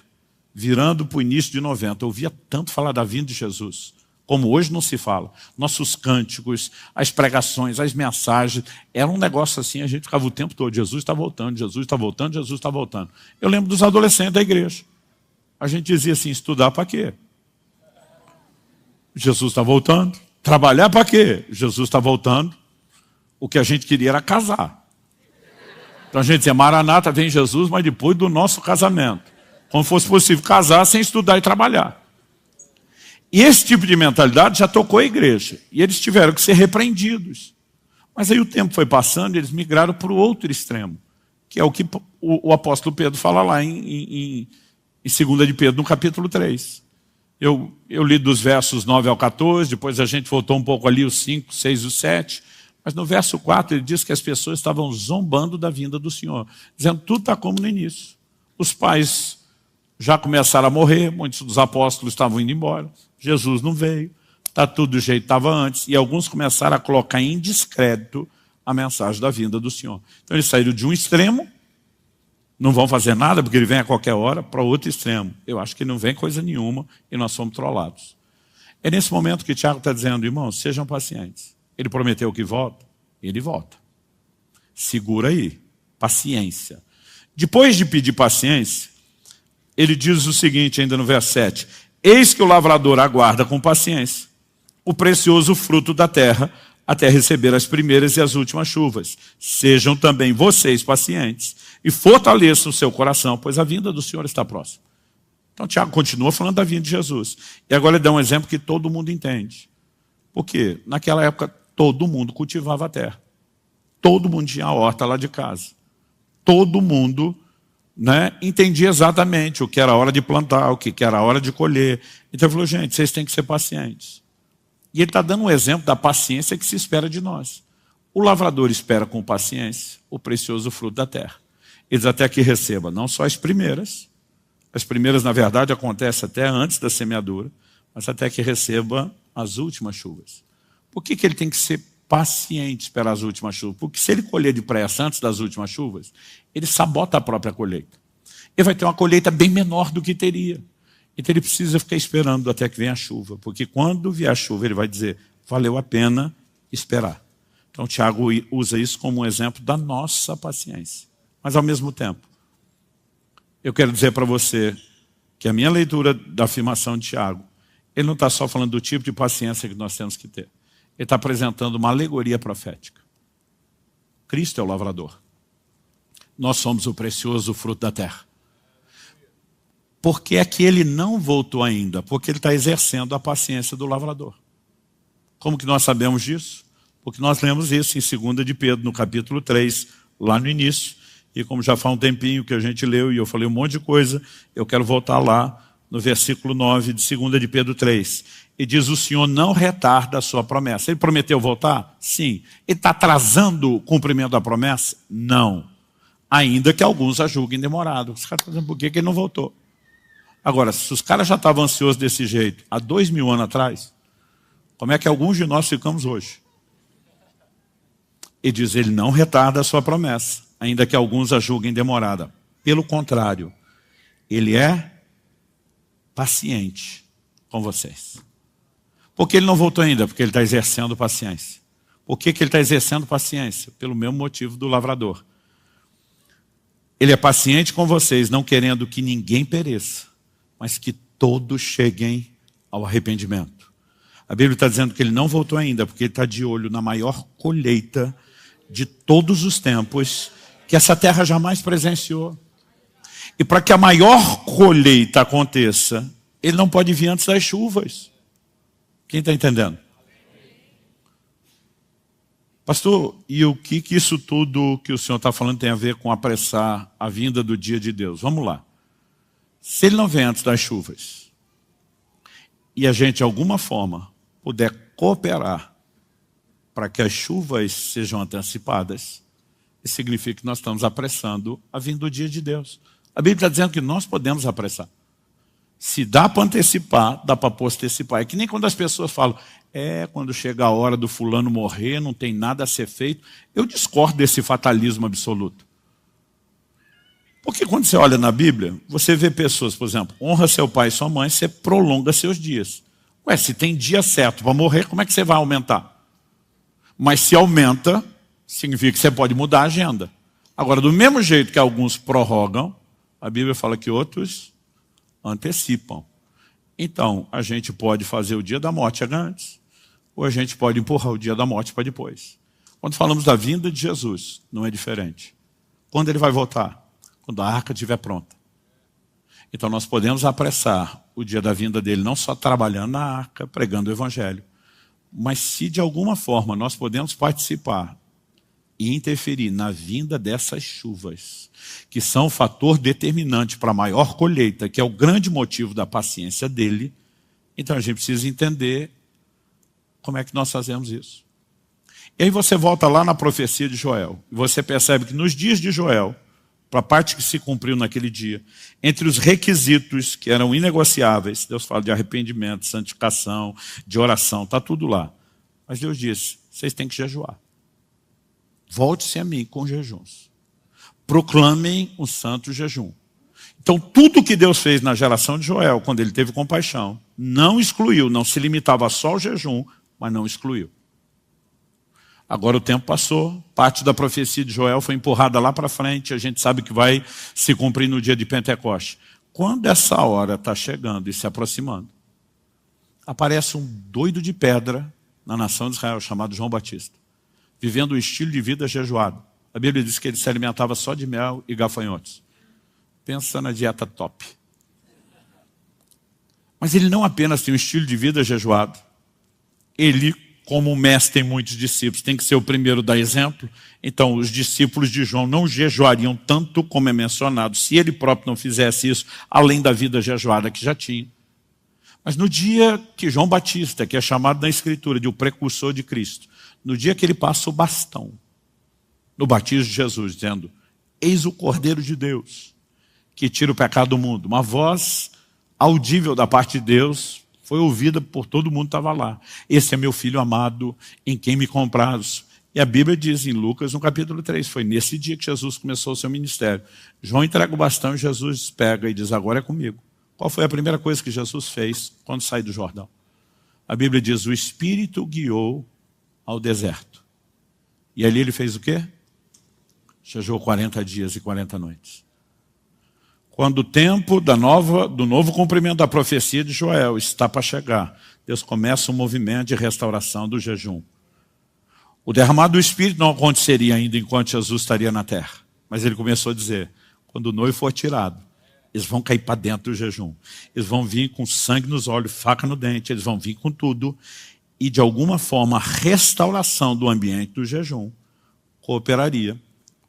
S1: virando para o início de 90, eu ouvia tanto falar da vinda de Jesus, como hoje não se fala. Nossos cânticos, as pregações, as mensagens, era um negócio assim, a gente ficava o tempo todo, Jesus está voltando, Jesus está voltando, Jesus está voltando. Eu lembro dos adolescentes da igreja. A gente dizia assim, estudar para quê? Jesus está voltando. Trabalhar para quê? Jesus está voltando. O que a gente queria era casar. Então a gente dizia, Maranata, vem Jesus, mas depois do nosso casamento. Como fosse possível casar sem estudar e trabalhar. E esse tipo de mentalidade já tocou a igreja. E eles tiveram que ser repreendidos. Mas aí o tempo foi passando e eles migraram para o outro extremo. Que é o que o apóstolo Pedro fala lá em 2 de Pedro, no capítulo 3. Eu li dos versos 9 ao 14, depois a gente voltou um pouco ali, os 5, 6 e os 7. Mas no verso 4 ele diz que as pessoas estavam zombando da vinda do Senhor. Dizendo, tudo está como no início. Os pais já começaram a morrer, muitos dos apóstolos estavam indo embora, Jesus não veio, está tudo do jeito que estava antes, e alguns começaram a colocar em descrédito a mensagem da vinda do Senhor. Então eles saíram de um extremo, não vão fazer nada, porque ele vem a qualquer hora, para outro extremo. Eu acho que não vem coisa nenhuma, e nós somos trollados. É nesse momento que Tiago está dizendo, irmãos, sejam pacientes. Ele prometeu que volta, ele volta. Segura aí, paciência. Depois de pedir paciência, ele diz o seguinte, ainda no verso 7, eis que o lavrador aguarda com paciência o precioso fruto da terra, até receber as primeiras e as últimas chuvas. Sejam também vocês pacientes e fortaleçam o seu coração, pois a vinda do Senhor está próxima. Então Tiago continua falando da vinda de Jesus. E agora ele dá um exemplo que todo mundo entende. Por quê? Naquela época todo mundo cultivava a terra. Todo mundo tinha a horta lá de casa. Todo mundo entendia exatamente o que era a hora de plantar, o que era a hora de colher. Então ele falou, gente, vocês têm que ser pacientes. E ele está dando um exemplo da paciência que se espera de nós. O lavrador espera com paciência o precioso fruto da terra. Eles até que receba não só as primeiras, na verdade acontecem até antes da semeadura, mas até que receba as últimas chuvas. Por que ele tem que ser paciente esperar as últimas chuvas? Porque se ele colher depressa antes das últimas chuvas, ele sabota a própria colheita. Ele vai ter uma colheita bem menor do que teria. Então ele precisa ficar esperando até que venha a chuva, porque quando vier a chuva ele vai dizer, valeu a pena esperar. Então Tiago usa isso como um exemplo da nossa paciência. Mas ao mesmo tempo, eu quero dizer para você que a minha leitura da afirmação de Tiago Ele não está só falando do tipo de paciência que nós temos que ter. Ele está apresentando uma alegoria profética. Cristo é o lavrador. Nós somos o precioso fruto da terra. Por que é que ele não voltou ainda? Porque ele está exercendo a paciência do lavrador. Como que nós sabemos disso? Porque nós lemos isso em 2 de Pedro, no capítulo 3, lá no início. E como já faz um tempinho que a gente leu e eu falei um monte de coisa, eu quero voltar lá no versículo 9 de 2 de Pedro 3. E diz: o Senhor não retarda a sua promessa. Ele prometeu voltar? Sim. Ele está atrasando o cumprimento da promessa? Não. Ainda que alguns a julguem demorado. Os caras estão dizendo por que ele não voltou. Agora, se os caras já estavam ansiosos desse jeito há 2000 anos atrás, como é que alguns de nós ficamos hoje? E diz: ele não retarda a sua promessa, ainda que alguns a julguem demorada. Pelo contrário, ele é paciente com vocês. Por que ele não voltou ainda? Porque ele está exercendo paciência. Por que ele está exercendo paciência? Pelo mesmo motivo do lavrador. Ele é paciente com vocês, não querendo que ninguém pereça, mas que todos cheguem ao arrependimento. A Bíblia está dizendo que ele não voltou ainda, porque ele está de olho na maior colheita de todos os tempos que essa terra jamais presenciou. E para que a maior colheita aconteça, ele não pode vir antes das chuvas. Quem está entendendo? Pastor, e o que isso tudo que o senhor está falando tem a ver com apressar a vinda do dia de Deus? Vamos lá. Se ele não vem antes das chuvas, e a gente de alguma forma puder cooperar para que as chuvas sejam antecipadas, isso significa que nós estamos apressando a vinda do dia de Deus. A Bíblia está dizendo que nós podemos apressar. Se dá para antecipar, dá para postecipar. É que nem quando as pessoas falam: quando chega a hora do fulano morrer, não tem nada a ser feito. Eu discordo desse fatalismo absoluto. Porque quando você olha na Bíblia, você vê pessoas, por exemplo, honra seu pai e sua mãe, você prolonga seus dias. Se tem dia certo para morrer, como é que você vai aumentar? Mas se aumenta, significa que você pode mudar a agenda. Agora, do mesmo jeito que alguns prorrogam, a Bíblia fala que outros antecipam. Então, a gente pode fazer o dia da morte antes, ou a gente pode empurrar o dia da morte para depois. Quando falamos da vinda de Jesus, não é diferente. Quando ele vai voltar? Quando a arca estiver pronta. Então nós podemos apressar o dia da vinda dele, não só trabalhando na arca, pregando o evangelho, mas se de alguma forma nós podemos participar e interferir na vinda dessas chuvas, que são o fator determinante para a maior colheita, que é o grande motivo da paciência dele, então a gente precisa entender como é que nós fazemos isso. E aí você volta lá na profecia de Joel, e você percebe que nos dias de Joel, para a parte que se cumpriu naquele dia, entre os requisitos que eram inegociáveis, Deus fala de arrependimento, santificação, de oração, está tudo lá. Mas Deus disse: vocês têm que jejuar. Volte-se a mim com jejuns. Proclamem um santo jejum. Então tudo que Deus fez na geração de Joel, quando ele teve compaixão, não excluiu, não se limitava só ao jejum, mas não excluiu. Agora o tempo passou, parte da profecia de Joel foi empurrada lá para frente, a gente sabe que vai se cumprir no dia de Pentecoste. Quando essa hora está chegando e se aproximando, aparece um doido de pedra na nação de Israel, chamado João Batista, vivendo um estilo de vida jejuado. A Bíblia diz que ele se alimentava só de mel e gafanhotos. Pensa na dieta top. Mas ele não apenas tem um estilo de vida jejuado, ele, como o mestre tem muitos discípulos, tem que ser o primeiro a dar exemplo. Então os discípulos de João não jejuariam tanto como é mencionado, se ele próprio não fizesse isso, além da vida jejuada que já tinha. Mas no dia que João Batista, que é chamado na Escritura de o precursor de Cristo, no dia que ele passa o bastão, no batismo de Jesus, dizendo: eis o Cordeiro de Deus, que tira o pecado do mundo. Uma voz audível da parte de Deus, foi ouvida por todo mundo que estava lá. Esse é meu filho amado, em quem me comprazo. E a Bíblia diz em Lucas, no capítulo 3, foi nesse dia que Jesus começou o seu ministério. João entrega o bastão e Jesus pega e diz: agora é comigo. Qual foi a primeira coisa que Jesus fez quando saiu do Jordão? A Bíblia diz: o Espírito guiou ao deserto. E ali ele fez o quê? Jejuou 40 dias e 40 noites. Quando o tempo do novo cumprimento da profecia de Joel está para chegar, Deus começa um movimento de restauração do jejum. O derramado do Espírito não aconteceria ainda enquanto Jesus estaria na terra. Mas ele começou a dizer, quando o noivo for tirado, eles vão cair para dentro do jejum. Eles vão vir com sangue nos olhos, faca no dente, eles vão vir com tudo. E de alguma forma a restauração do ambiente do jejum cooperaria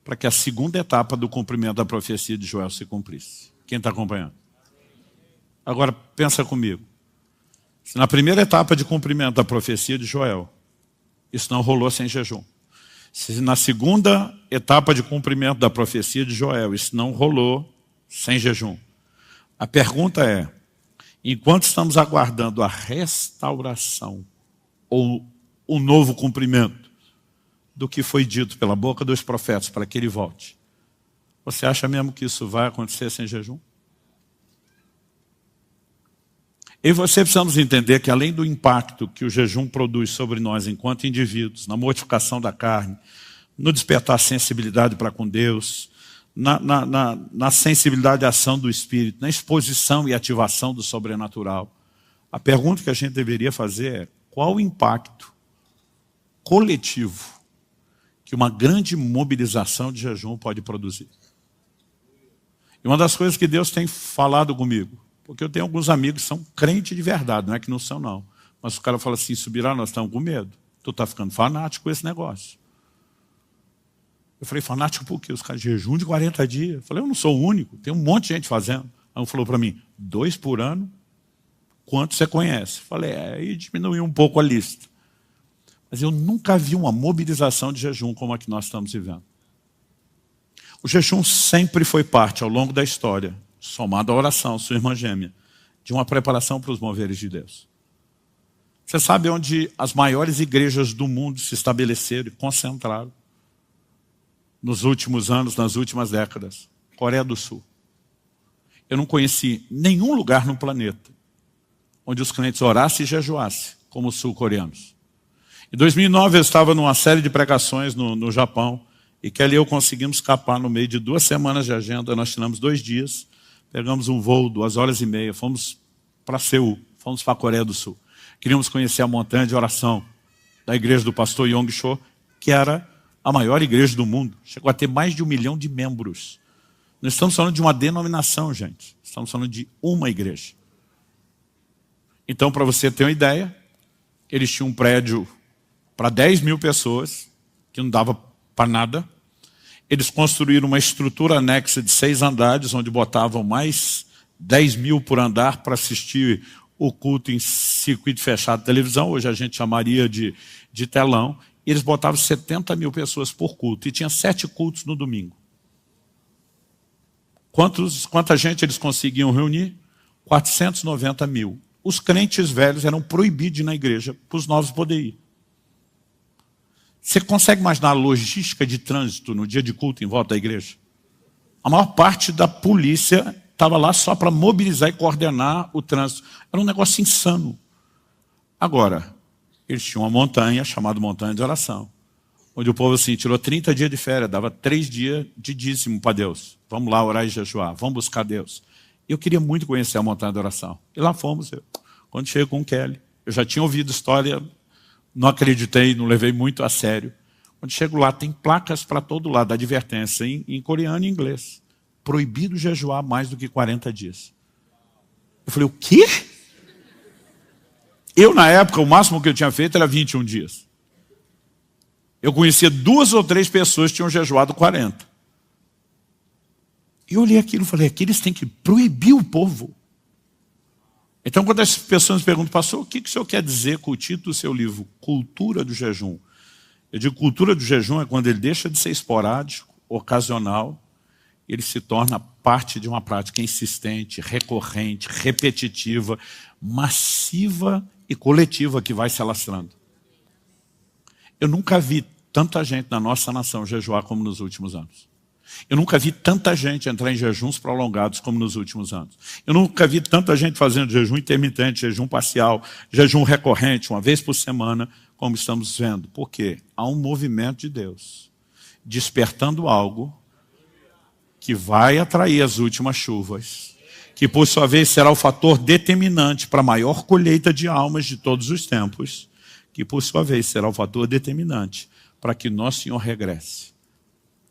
S1: para que a segunda etapa do cumprimento da profecia de Joel se cumprisse. Quem está acompanhando? Agora pensa comigo. Se na primeira etapa de cumprimento da profecia de Joel, isso não rolou sem jejum. Se na segunda etapa de cumprimento da profecia de Joel, isso não rolou sem jejum. A pergunta é, enquanto estamos aguardando a restauração ou o novo cumprimento do que foi dito pela boca dos profetas para que ele volte, você acha mesmo que isso vai acontecer sem jejum? Eu e você precisamos entender que além do impacto que o jejum produz sobre nós enquanto indivíduos, na mortificação da carne, no despertar sensibilidade para com Deus, na sensibilidade à ação do Espírito, na exposição e ativação do sobrenatural, a pergunta que a gente deveria fazer é, qual o impacto coletivo que uma grande mobilização de jejum pode produzir? E uma das coisas que Deus tem falado comigo, porque eu tenho alguns amigos que são crentes de verdade, não é que não são não. Mas o cara fala assim, subirá, nós estamos com medo. Tu está ficando fanático com esse negócio. Eu falei, fanático por quê? Os caras jejum de 40 dias. Eu falei, eu não sou o único, tem um monte de gente fazendo. Aí um falou para mim, 2 por ano, quanto você conhece? Eu falei, aí diminuiu um pouco a lista. Mas eu nunca vi uma mobilização de jejum como a que nós estamos vivendo. O jejum sempre foi parte, ao longo da história, somado à oração, sua irmã gêmea, de uma preparação para os moveres de Deus. Você sabe onde as maiores igrejas do mundo se estabeleceram e concentraram? Nos últimos anos, nas últimas décadas. Coreia do Sul. Eu não conheci nenhum lugar no planeta onde os crentes orassem e jejuassem, como os sul-coreanos. Em 2009 eu estava numa série de pregações no Japão, e Kelly e eu conseguimos escapar no meio de 2 semanas de agenda. Nós tiramos 2 dias, pegamos um voo, 2h30, fomos para Seul, fomos para a Coreia do Sul. Queríamos conhecer a montanha de oração da igreja do pastor Yong Cho, que era a maior igreja do mundo. Chegou a ter mais de 1 milhão de membros. Não estamos falando de uma denominação, gente. Estamos falando de uma igreja. Então, para você ter uma ideia, eles tinham um prédio para 10 mil pessoas, que não dava para nada. Eles construíram uma estrutura anexa de 6 andares, onde botavam mais 10 mil por andar para assistir o culto em circuito fechado de televisão, hoje a gente chamaria de telão, e eles botavam 70 mil pessoas por culto, e tinha 7 cultos no domingo. Quanta gente eles conseguiam reunir? 490 mil. Os crentes velhos eram proibidos de ir na igreja, para os novos poderem ir. Você consegue imaginar a logística de trânsito no dia de culto em volta da igreja? A maior parte da polícia estava lá só para mobilizar e coordenar o trânsito. Era um negócio insano. Agora, eles tinham uma montanha chamada Montanha de Oração, onde o povo assim, tirou 30 dias de férias, dava 3 dias de dízimo para Deus. Vamos lá orar e jejuar, vamos buscar Deus. Eu queria muito conhecer a Montanha de Oração. E lá fomos. Quando cheguei com o Kelly, eu já tinha ouvido história, não acreditei, não levei muito a sério. Quando chego lá, tem placas para todo lado, advertência, em coreano e inglês. Proibido jejuar mais do que 40 dias. Eu falei, o quê? Eu, na época, o máximo que eu tinha feito era 21 dias. Eu conhecia 2 ou 3 pessoas que tinham jejuado 40. E eu olhei aquilo e falei, aqui eles têm que proibir o povo. Então, quando as pessoas me perguntam, pastor, o que o senhor quer dizer com o título do seu livro? Cultura do jejum. Eu digo, cultura do jejum é quando ele deixa de ser esporádico, ocasional, ele se torna parte de uma prática insistente, recorrente, repetitiva, massiva e coletiva que vai se alastrando. Eu nunca vi tanta gente na nossa nação jejuar como nos últimos anos. Eu nunca vi tanta gente entrar em jejuns prolongados como nos últimos anos. Eu nunca vi tanta gente fazendo jejum intermitente, jejum parcial, jejum recorrente, uma vez por semana, como estamos vendo. Por quê? Há um movimento de Deus despertando algo que vai atrair as últimas chuvas, que por sua vez será o fator determinante para a maior colheita de almas de todos os tempos, que por sua vez será o fator determinante para que nosso Senhor regresse.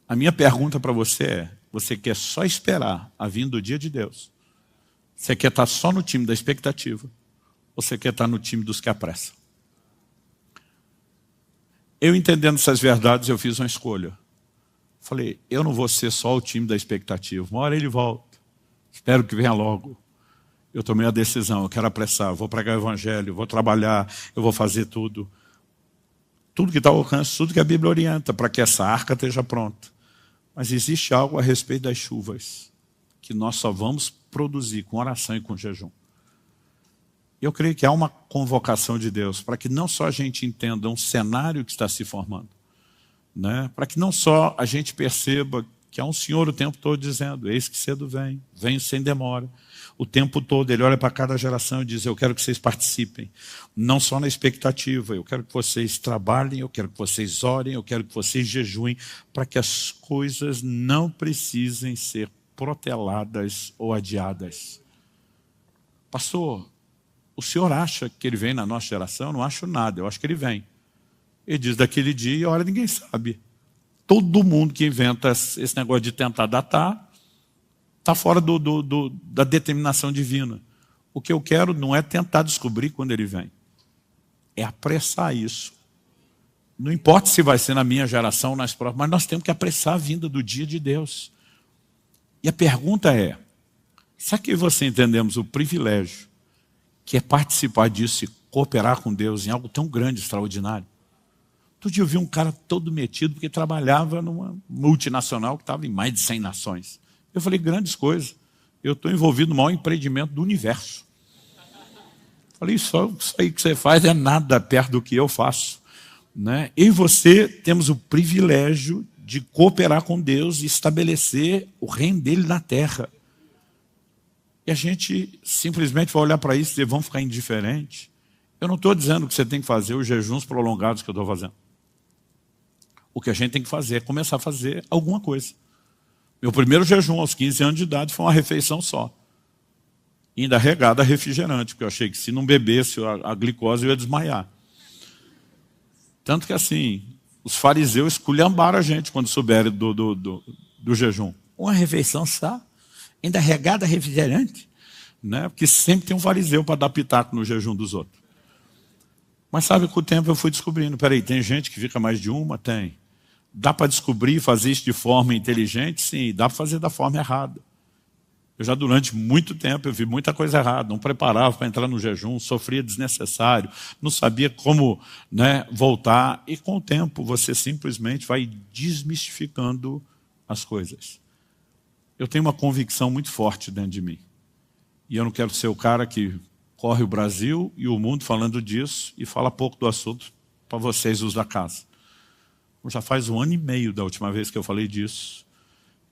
S1: A minha pergunta para você é, você quer só esperar a vinda do dia de Deus? Você quer estar só no time da expectativa? Ou você quer estar no time dos que apressam? Eu entendendo essas verdades, eu fiz uma escolha. Falei, eu não vou ser só o time da expectativa. Uma hora ele volta. Espero que venha logo. Eu tomei a decisão, eu quero apressar, eu vou pregar o evangelho, eu vou trabalhar, eu vou fazer tudo. Tudo que está ao alcance, tudo que a Bíblia orienta, para que essa arca esteja pronta. Mas existe algo a respeito das chuvas, que nós só vamos produzir com oração e com jejum. Eu creio que há uma convocação de Deus, para que não só a gente entenda um cenário que está se formando, né? Para que não só a gente perceba que há um Senhor o tempo todo dizendo, eis que cedo vem, venho sem demora. O tempo todo ele olha para cada geração e diz, eu quero que vocês participem, não só na expectativa, eu quero que vocês trabalhem, eu quero que vocês orem, eu quero que vocês jejuem, para que as coisas não precisem ser proteladas ou adiadas. Pastor, o senhor acha que ele vem na nossa geração? Eu não acho nada, eu acho que ele vem. Ele diz daquele dia e a hora ninguém sabe. Todo mundo que inventa esse negócio de tentar datar, está fora da determinação divina. O que eu quero não é tentar descobrir quando ele vem. É apressar isso. Não importa se vai ser na minha geração ou nas próximas, mas nós temos que apressar a vinda do dia de Deus. E a pergunta é, será que você entendemos o privilégio que é participar disso e cooperar com Deus em algo tão grande, extraordinário? Outro dia eu vi um cara todo metido porque trabalhava numa multinacional que estava em mais de 100 nações. Eu falei, grandes coisas. Eu estou envolvido no maior empreendimento do universo. Falei, só isso aí que você faz é nada perto do que eu faço, né? Eu e você temos o privilégio de cooperar com Deus e estabelecer o reino dele na terra. E a gente simplesmente vai olhar para isso e dizer, vamos ficar indiferentes. Eu não estou dizendo que você tem que fazer os jejuns prolongados que eu estou fazendo. O que a gente tem que fazer é começar a fazer alguma coisa. Meu primeiro jejum aos 15 anos de idade foi uma refeição só. Ainda regada a refrigerante, porque eu achei que se não bebesse a glicose eu ia desmaiar. Tanto que assim, os fariseus esculhambaram a gente quando souberam do jejum. Uma refeição só, ainda regada a refrigerante, né? Porque sempre tem um fariseu para dar pitaco no jejum dos outros. Mas sabe, com o tempo eu fui descobrindo, peraí, tem gente que fica mais de uma? Tem. Dá para descobrir e fazer isso de forma inteligente? Sim, dá para fazer da forma errada. Eu já durante muito tempo eu vi muita coisa errada, não preparava para entrar no jejum, sofria desnecessário, não sabia como, né, voltar. E com o tempo você simplesmente vai desmistificando as coisas. Eu tenho uma convicção muito forte dentro de mim. E eu não quero ser o cara que corre o Brasil e o mundo falando disso e fala pouco do assunto para vocês, os da casa. Já faz 1 ano e meio da última vez que eu falei disso.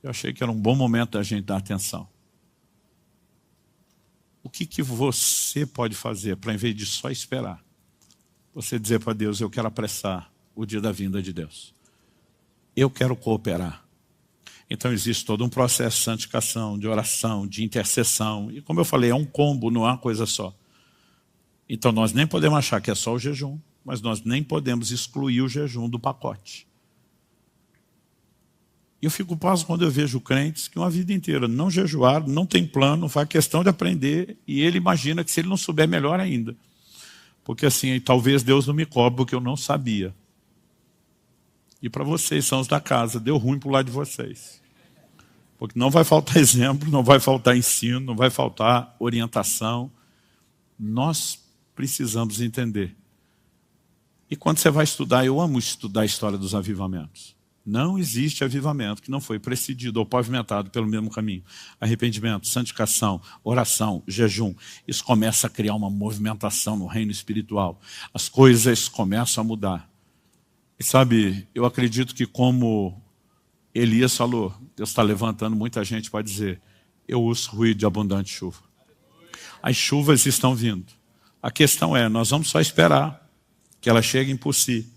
S1: Eu achei que era um bom momento da gente dar atenção. O que você pode fazer para, em vez de só esperar, você dizer para Deus, eu quero apressar o dia da vinda de Deus. Eu quero cooperar. Então existe todo um processo de santificação, de oração, de intercessão. E como eu falei, é um combo, não é uma coisa só. Então nós nem podemos achar que é só o jejum, mas nós nem podemos excluir o jejum do pacote. E eu fico pasmo quando eu vejo crentes que uma vida inteira não jejuaram, não tem plano, faz questão de aprender, e ele imagina que se ele não souber, melhor ainda. Porque assim, talvez Deus não me cobre porque eu não sabia. E para vocês, são os da casa, deu ruim para o lado de vocês. Porque não vai faltar exemplo, não vai faltar ensino, não vai faltar orientação. Nós precisamos entender. E quando você vai estudar, eu amo estudar a história dos avivamentos. Não existe avivamento que não foi precedido ou pavimentado pelo mesmo caminho. Arrependimento, santificação, oração, jejum. Isso começa a criar uma movimentação no reino espiritual. As coisas começam a mudar. E sabe, eu acredito que como Elias falou, Deus está levantando muita gente para dizer, eu uso ruído de abundante chuva. As chuvas estão vindo. A questão é, nós vamos só esperar que elas cheguem por si,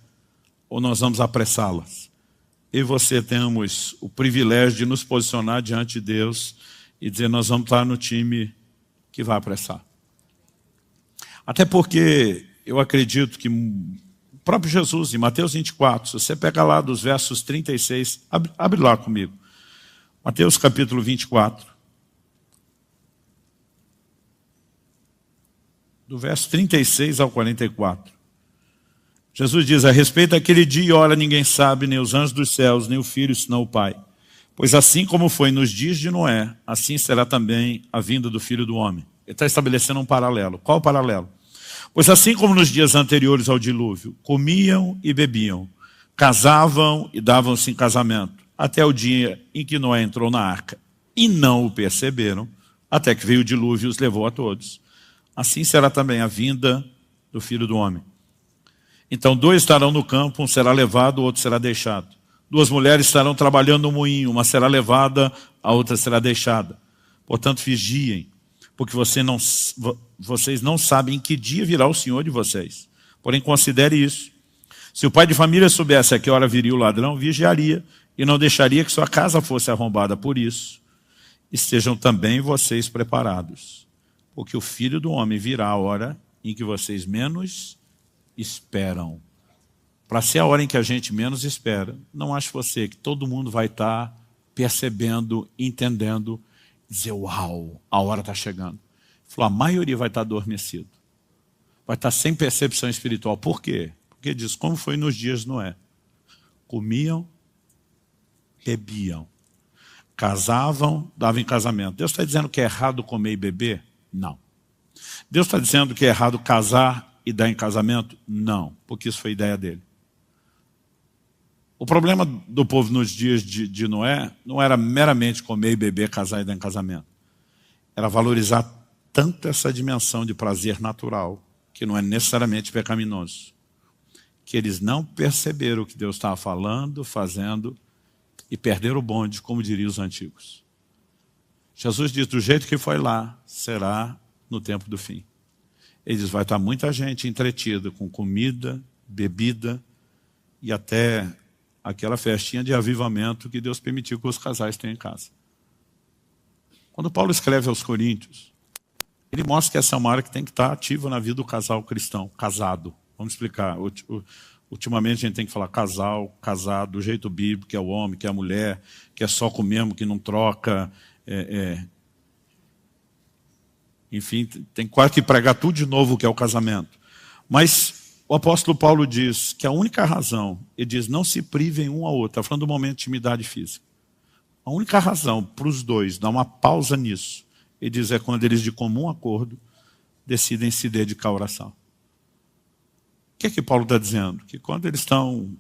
S1: ou nós vamos apressá-las. eu e você temos o privilégio de nos posicionar diante de Deus e dizer, nós vamos estar no time que vai apressar. Até porque eu acredito que o próprio Jesus, em Mateus 24, se você pega lá dos versos 36, abre lá comigo. Mateus capítulo 24. Do verso 36 ao 44. Jesus diz, a respeito daquele dia e hora ninguém sabe, nem os anjos dos céus, nem o Filho, senão o Pai. Pois assim como foi nos dias de Noé, assim será também a vinda do Filho do Homem. Ele está estabelecendo um paralelo. Qual o paralelo? Pois assim como nos dias anteriores ao dilúvio, comiam e bebiam, casavam e davam-se em casamento, até o dia em que Noé entrou na arca, e não o perceberam, até que veio o dilúvio e os levou a todos. Assim será também a vinda do Filho do Homem. Então 2 estarão no campo, um será levado, o outro será deixado. 2 mulheres estarão trabalhando no moinho, uma será levada, a outra será deixada. Portanto, vigiem, porque vocês não sabem em que dia virá o Senhor de vocês. Porém, considere isso. Se o pai de família soubesse a que hora viria o ladrão, vigiaria e não deixaria que sua casa fosse arrombada. Por isso, estejam também vocês preparados, porque o Filho do Homem virá a hora em que vocês menos esperam. Para ser a hora em que a gente menos espera, não ache você que todo mundo vai estar percebendo, entendendo, dizer, uau, a hora está chegando. Falou, a maioria vai estar adormecido. Vai estar sem percepção espiritual. Por quê? Porque diz, como foi nos dias de Noé. Comiam, bebiam, casavam, davam em casamento. Deus está dizendo que é errado comer e beber? Não. Deus está dizendo que é errado casar e dar em casamento? Não, porque isso foi ideia dele. O problema do povo nos dias de Noé não era meramente comer e beber, casar e dar em casamento. Era valorizar tanto essa dimensão de prazer natural, que não é necessariamente pecaminoso, que eles não perceberam o que Deus estava falando, fazendo, e perderam o bonde, como diriam os antigos. Jesus diz, do jeito que foi lá, será no tempo do fim. Ele diz, vai estar muita gente entretida com comida, bebida e até aquela festinha de avivamento que Deus permitiu que os casais tenham em casa. Quando Paulo escreve aos Coríntios, ele mostra que essa é uma área que tem que estar ativa na vida do casal cristão, casado. Vamos explicar. Ultimamente a gente tem que falar casal, casado, do jeito bíblico, que é o homem, que é a mulher, que é só com o mesmo, que não troca. Enfim, tem quase que pregar tudo de novo o que é o casamento. Mas o apóstolo Paulo diz que a única razão, ele diz, não se privem um ao outro, está falando do momento de intimidade física. A única razão para os dois dar uma pausa nisso, ele diz, é quando eles de comum acordo decidem se dedicar à oração. O que é que Paulo está dizendo? Que quando eles estão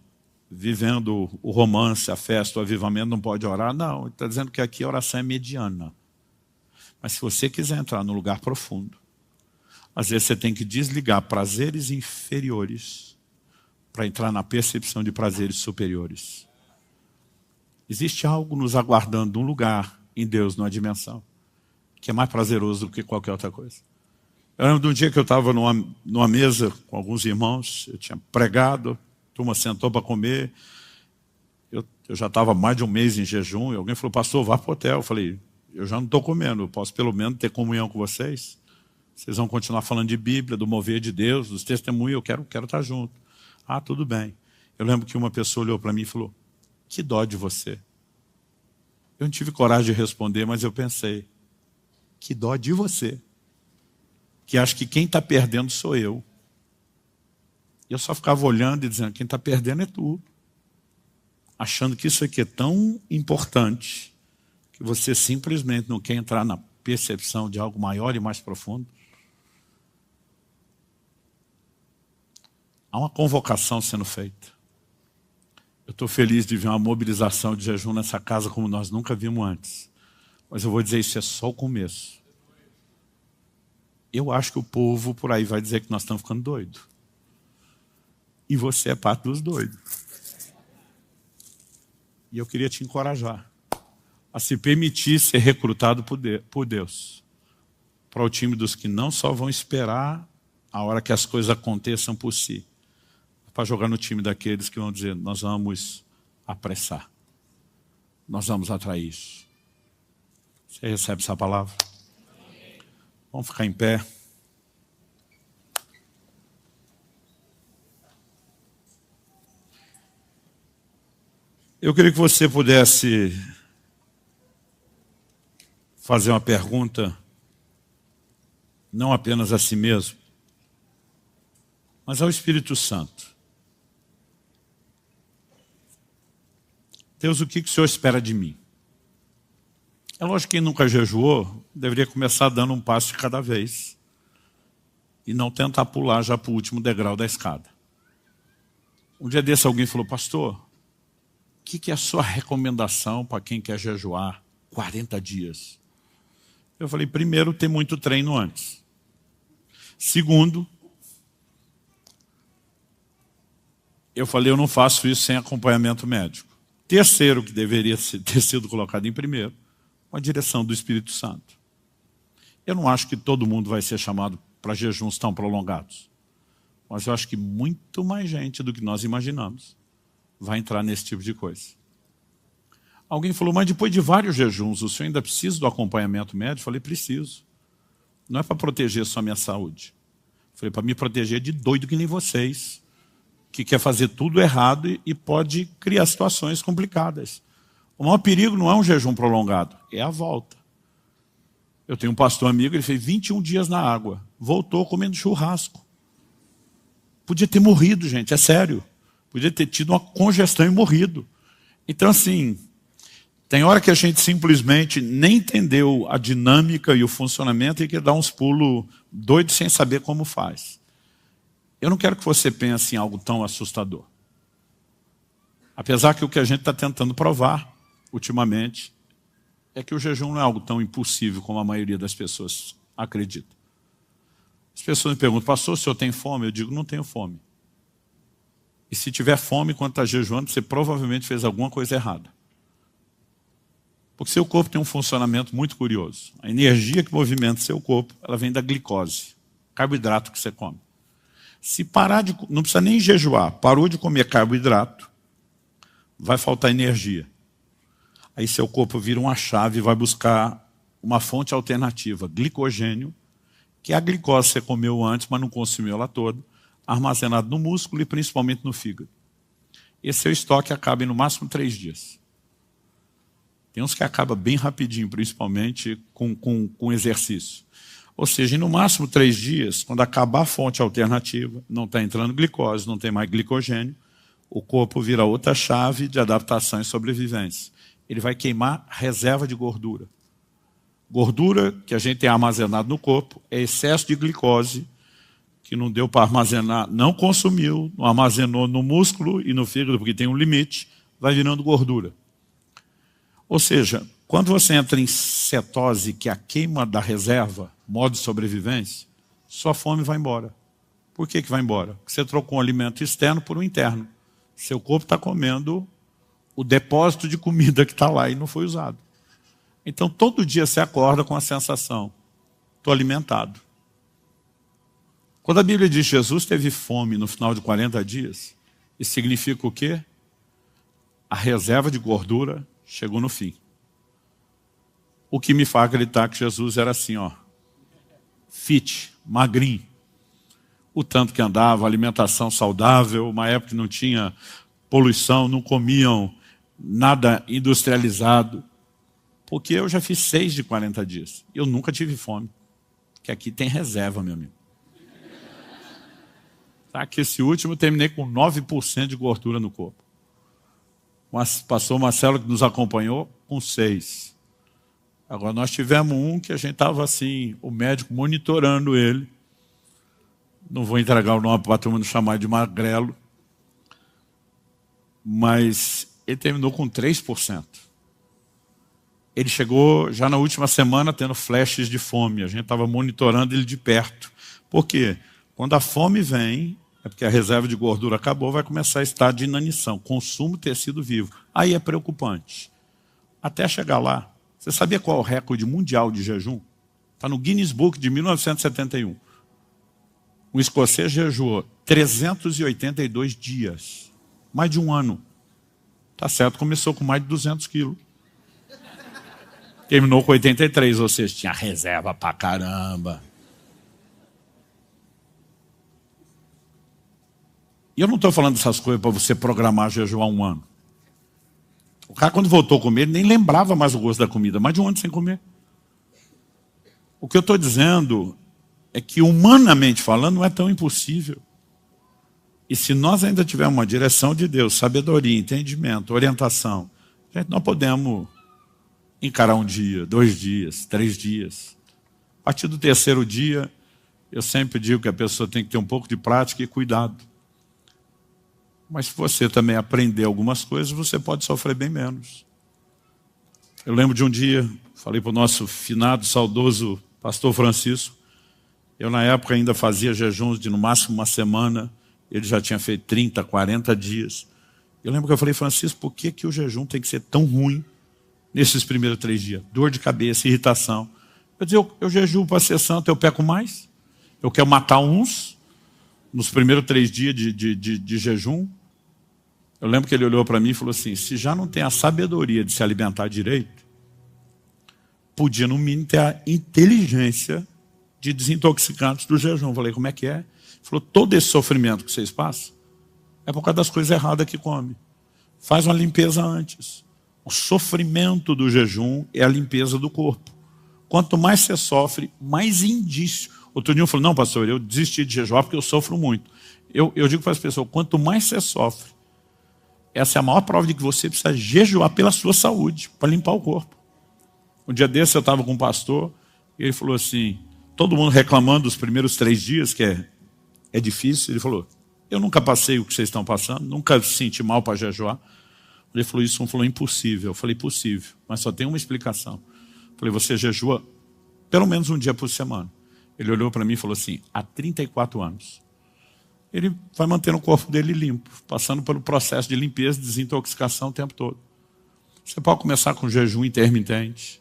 S1: vivendo o romance, a festa, o avivamento, não pode orar? Não, ele está dizendo que aqui a oração é mediana. Mas se você quiser entrar no lugar profundo, às vezes você tem que desligar prazeres inferiores para entrar na percepção de prazeres superiores. Existe algo nos aguardando num lugar em Deus, numa dimensão, que é mais prazeroso do que qualquer outra coisa. Eu lembro de um dia que eu estava numa mesa com alguns irmãos, eu tinha pregado, a turma sentou para comer, eu já estava mais de um mês em jejum, e alguém falou, pastor, vá para o hotel. Eu falei, eu já não estou comendo, eu posso pelo menos ter comunhão com vocês. Vocês vão continuar falando de Bíblia, do mover de Deus, dos testemunhos, eu quero estar junto. Ah, tudo bem. Eu lembro que uma pessoa olhou para mim e falou, que dó de você. Eu não tive coragem de responder, mas eu pensei, que dó de você. Que acho que quem está perdendo sou eu. E eu só ficava olhando e dizendo, quem está perdendo é tu. Achando que isso aqui é tão importante, que você simplesmente não quer entrar na percepção de algo maior e mais profundo. Há uma convocação sendo feita. Eu estou feliz de ver uma mobilização de jejum nessa casa como nós nunca vimos antes. Mas eu vou dizer, isso é só o começo. Eu acho que o povo por aí vai dizer que nós estamos ficando doidos. E você é parte dos doidos. E eu queria te encorajar a se permitir ser recrutado por Deus para o time dos que não só vão esperar a hora que as coisas aconteçam por si, para jogar no time daqueles que vão dizer, nós vamos apressar. Nós vamos atrair isso. Você recebe essa palavra? Vamos ficar em pé. Eu queria que você pudesse fazer uma pergunta, não apenas a si mesmo, mas ao Espírito Santo. Deus, o que o Senhor espera de mim? É lógico que quem nunca jejuou deveria começar dando um passo de cada vez e não tentar pular já para o último degrau da escada. Um dia desse alguém falou, pastor, o que é a sua recomendação para quem quer jejuar 40 dias? Eu falei, primeiro, ter muito treino antes. Segundo, eu falei, eu não faço isso sem acompanhamento médico. Terceiro, que deveria ter sido colocado em primeiro, a direção do Espírito Santo. Eu não acho que todo mundo vai ser chamado para jejuns tão prolongados. Mas eu acho que muito mais gente do que nós imaginamos vai entrar nesse tipo de coisa. Alguém falou, mas depois de vários jejuns, o senhor ainda precisa do acompanhamento médico? Eu falei, preciso. Não é para proteger só a minha saúde. Eu falei, para me proteger de doido que nem vocês, que quer fazer tudo errado e pode criar situações complicadas. O maior perigo não é um jejum prolongado, é a volta. Eu tenho um pastor amigo, ele fez 21 dias na água, voltou comendo churrasco. Podia ter morrido, gente, é sério. Podia ter tido uma congestão e morrido. Então, assim, tem hora que a gente simplesmente nem entendeu a dinâmica e o funcionamento e quer dar uns pulos doidos sem saber como faz. Eu não quero que você pense em algo tão assustador. Apesar que o que a gente está tentando provar, ultimamente, é que o jejum não é algo tão impossível como a maioria das pessoas acredita. As pessoas me perguntam, pastor, o senhor tem fome? Eu digo, não tenho fome. E se tiver fome quando está jejuando, você provavelmente fez alguma coisa errada. Porque seu corpo tem um funcionamento muito curioso. A energia que movimenta seu corpo, ela vem da glicose, carboidrato que você come. Se parar de... não precisa nem jejuar, parou de comer carboidrato, vai faltar energia. Aí seu corpo vira uma chave e vai buscar uma fonte alternativa, glicogênio, que é a glicose que você comeu antes, mas não consumiu ela toda, armazenado no músculo e principalmente no fígado. Esse seu estoque acaba em no máximo 3 dias. Tem uns que acaba bem rapidinho, principalmente com exercício. Ou seja, em no máximo 3 dias, quando acabar a fonte alternativa, não está entrando glicose, não tem mais glicogênio, o corpo vira outra chave de adaptação e sobrevivência. Ele vai queimar reserva de gordura. Gordura que a gente tem armazenado no corpo é excesso de glicose, que não deu para armazenar, não consumiu, não armazenou no músculo e no fígado, porque tem um limite, vai virando gordura. Ou seja, quando você entra em cetose, que é a queima da reserva, modo de sobrevivência, sua fome vai embora. Por que vai embora? Porque você trocou um alimento externo por um interno. Seu corpo está comendo o depósito de comida que está lá e não foi usado. Então, todo dia você acorda com a sensação, estou alimentado. Quando a Bíblia diz que Jesus teve fome no final de 40 dias, isso significa o quê? A reserva de gordura chegou no fim. O que me faz acreditar que Jesus era assim, ó, fit, magrinho. O tanto que andava, alimentação saudável, uma época que não tinha poluição, não comiam nada industrializado. Porque eu já fiz 6 de 40 dias. Eu nunca tive fome. Porque aqui tem reserva, meu amigo. Tá? Que esse último eu terminei com 9% de gordura no corpo. Mas pastor Marcelo, que nos acompanhou, com 6. Agora nós tivemos um que a gente estava assim, o médico monitorando ele. Não vou entregar o nome para todo mundo chamar de magrelo. Mas ele terminou com 3%. Ele chegou já na última semana tendo flashes de fome. A gente estava monitorando ele de perto. Por quê? Quando a fome vem, é porque a reserva de gordura acabou, vai começar a estado de inanição, consumo tecido vivo. Aí é preocupante. Até chegar lá, você sabia qual é o recorde mundial de jejum? Está no Guinness Book de 1971. Um escocês jejuou 382 dias, mais de um ano. Tá certo, começou com mais de 200 quilos. Terminou com 83, ou seja, tinha reserva pra caramba. E eu não estou falando dessas coisas para você programar jejuar um ano. O cara, quando voltou a comer, ele nem lembrava mais o gosto da comida, mais de um ano sem comer. O que eu estou dizendo é que, humanamente falando, não é tão impossível. E se nós ainda tivermos uma direção de Deus, sabedoria, entendimento, orientação, gente, nós podemos encarar um dia, 2 dias, 3 dias. A partir do 3º dia, eu sempre digo que a pessoa tem que ter um pouco de prática e cuidado. Mas se você também aprender algumas coisas, você pode sofrer bem menos. Eu lembro de um dia, falei para o nosso finado, saudoso pastor Francisco, eu na época ainda fazia jejuns de no máximo uma semana, ele já tinha feito 30, 40 dias. Eu lembro que eu falei, Francisco, por que o jejum tem que ser tão ruim nesses primeiros 3 dias? Dor de cabeça, irritação. Eu dizia, eu jejuo para ser santo, eu peco mais? Eu quero matar uns nos primeiros 3 dias de jejum? Eu lembro que ele olhou para mim e falou assim, se já não tem a sabedoria de se alimentar direito, podia no mínimo ter a inteligência de desintoxicantes do jejum. Eu falei, como é que é? Ele falou, todo esse sofrimento que vocês passam é por causa das coisas erradas que come. Faz uma limpeza antes. O sofrimento do jejum é a limpeza do corpo. Quanto mais você sofre, mais indício. Outro dia eu falei, não, pastor, eu desisti de jejuar porque eu sofro muito. Eu digo para as pessoas, quanto mais você sofre, essa é a maior prova de que você precisa jejuar pela sua saúde, para limpar o corpo. Um dia desse eu estava com um pastor, e ele falou assim, todo mundo reclamando dos primeiros 3 dias, que é difícil. Ele falou, eu nunca passei o que vocês estão passando, nunca senti mal para jejuar. Ele falou isso, falou impossível. Eu falei, possível, mas só tem uma explicação. Eu falei, você jejua pelo menos um dia por semana. Ele olhou para mim e falou assim, há 34 anos. Ele vai mantendo o corpo dele limpo, passando pelo processo de limpeza, desintoxicação o tempo todo. Você pode começar com jejum intermitente.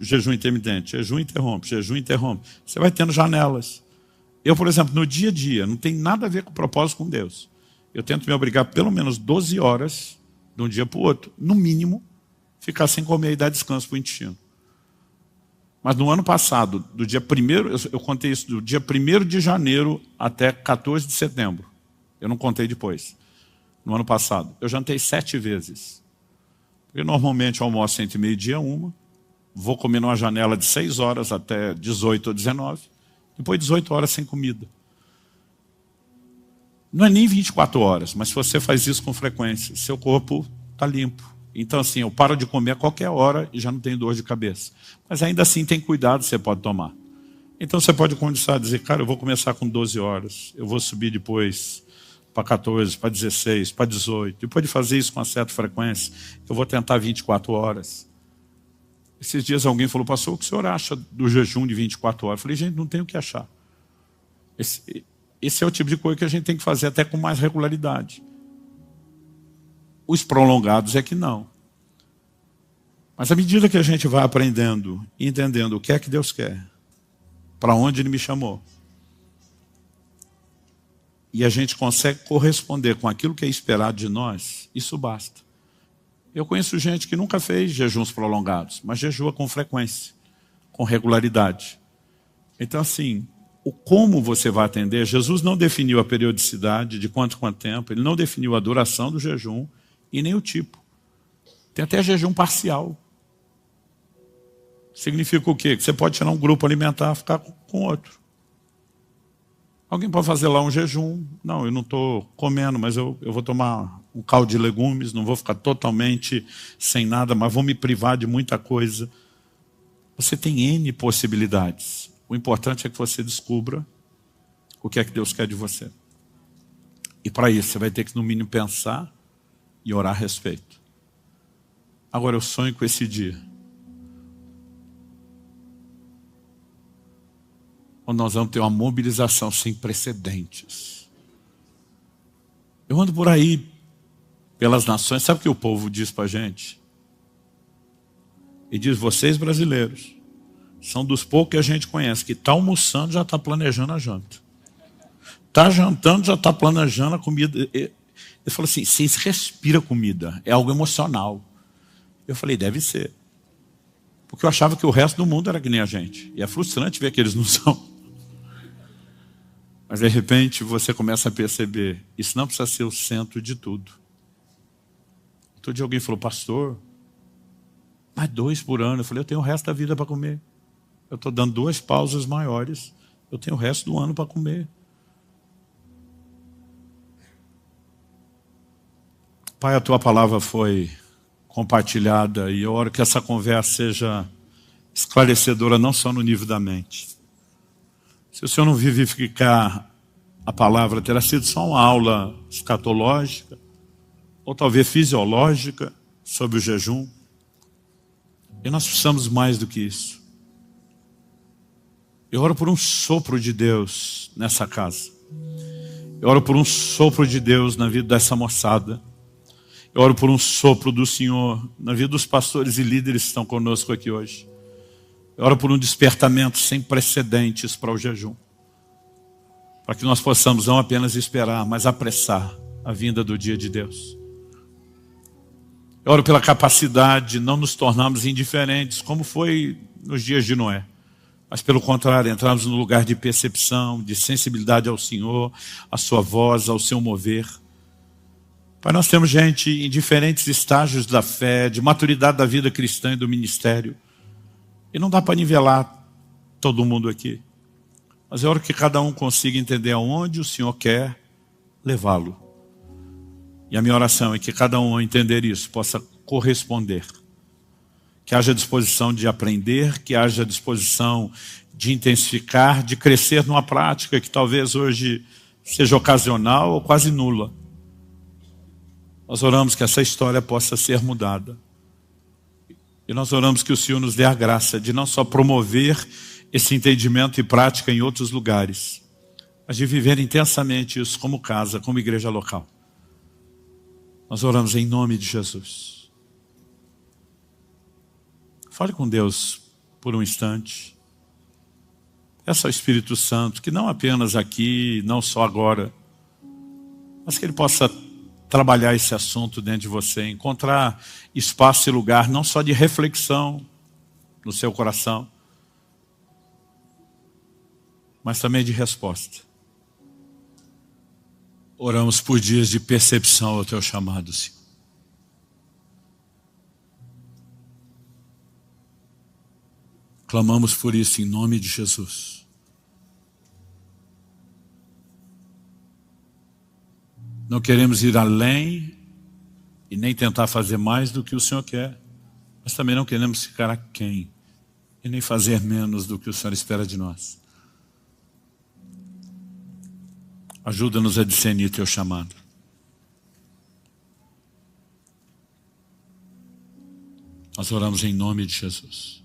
S1: Jejum intermitente, jejum interrompe, jejum interrompe. Você vai tendo janelas. Eu, por exemplo, no dia a dia, não tem nada a ver com o propósito com Deus. Eu tento me obrigar pelo menos 12 horas, de um dia para o outro, no mínimo, ficar sem comer e dar descanso para o intestino. Mas no ano passado, do dia 1º, eu contei isso, do dia 1º de janeiro até 14 de setembro. Eu não contei depois. No ano passado, eu jantei 7 vezes. Porque normalmente eu almoço entre meio-dia e 1, vou comer numa janela de 6 horas até 18 ou 19, depois 18 horas sem comida. Não é nem 24 horas, mas se você faz isso com frequência, seu corpo está limpo. Então assim, eu paro de comer a qualquer hora e já não tenho dor de cabeça. Mas ainda assim tem cuidado que você pode tomar. Então você pode começar a dizer, cara, eu vou começar com 12 horas, eu vou subir depois para 14, para 16, para 18. Depois de fazer isso com uma certa frequência, eu vou tentar 24 horas. Esses dias alguém falou, pastor, o que o senhor acha do jejum de 24 horas? Eu falei, gente, não tem o que achar. Esse é o tipo de coisa que a gente tem que fazer até com mais regularidade. Os prolongados é que não. Mas à medida que a gente vai aprendendo e entendendo o que é que Deus quer, para onde Ele me chamou, e a gente consegue corresponder com aquilo que é esperado de nós, isso basta. Eu conheço gente que nunca fez jejuns prolongados, mas jejua com frequência, com regularidade. Então assim, o como você vai atender, Jesus não definiu a periodicidade, de quanto tempo, Ele não definiu a duração do jejum, e nem o tipo. Tem até jejum parcial. Significa o quê? Que você pode tirar um grupo alimentar e ficar com outro. Alguém pode fazer lá um jejum. Não, eu não estou comendo, mas eu vou tomar um caldo de legumes, não vou ficar totalmente sem nada, mas vou me privar de muita coisa. Você tem N possibilidades. O importante é que você descubra o que é que Deus quer de você. E para isso você vai ter que no mínimo pensar e orar a respeito. Agora eu sonho com esse dia, onde nós vamos ter uma mobilização sem precedentes. Eu ando por aí, pelas nações, sabe o que o povo diz para a gente? Ele diz, vocês brasileiros, são dos poucos que a gente conhece, que está almoçando já está planejando a janta. Está jantando já está planejando a comida. Ele falou assim, vocês respiram comida, é algo emocional. Eu falei, deve ser. Porque eu achava que o resto do mundo era que nem a gente. E é frustrante ver que eles não são. Mas de repente você começa a perceber, isso não precisa ser o centro de tudo. Outro dia alguém falou, pastor, mas 2 por ano. Eu falei, eu tenho o resto da vida para comer. Eu estou dando 2 pausas maiores. Eu tenho o resto do ano para comer. Pai, a tua palavra foi compartilhada e eu oro que essa conversa seja esclarecedora não só no nível da mente. Se o Senhor não vivificar a palavra, terá sido só uma aula escatológica ou talvez fisiológica sobre o jejum. E nós precisamos mais do que isso. Eu oro por um sopro de Deus nessa casa. Eu oro por um sopro de Deus na vida dessa moçada. Eu oro por um sopro do Senhor na vida dos pastores e líderes que estão conosco aqui hoje. Eu oro por um despertamento sem precedentes para o jejum. Para que nós possamos não apenas esperar, mas apressar a vinda do dia de Deus. Eu oro pela capacidade de não nos tornarmos indiferentes, como foi nos dias de Noé. Mas pelo contrário, entrarmos no lugar de percepção, de sensibilidade ao Senhor, à sua voz, ao seu mover. Pai, nós temos gente em diferentes estágios da fé, de maturidade da vida cristã e do ministério. E não dá para nivelar todo mundo aqui. Mas eu oro que cada um consiga entender aonde o Senhor quer levá-lo. E a minha oração é que cada um, ao entender isso, possa corresponder. Que haja disposição de aprender, que haja disposição de intensificar, de crescer numa prática que talvez hoje seja ocasional ou quase nula. Nós oramos que essa história possa ser mudada. E nós oramos que o Senhor nos dê a graça de não só promover esse entendimento e prática em outros lugares, mas de viver intensamente isso como casa, como igreja local. Nós oramos em nome de Jesus. Fale com Deus por um instante. Peça ao Espírito Santo que não apenas aqui, não só agora, mas que Ele possa trabalhar esse assunto dentro de você, encontrar espaço e lugar não só de reflexão no seu coração, mas também de resposta. Oramos por dias de percepção ao teu chamado, Senhor. Clamamos por isso em nome de Jesus. Não queremos ir além e nem tentar fazer mais do que o Senhor quer, mas também não queremos ficar aquém e nem fazer menos do que o Senhor espera de nós. Ajuda-nos a discernir teu chamado. Nós oramos em nome de Jesus.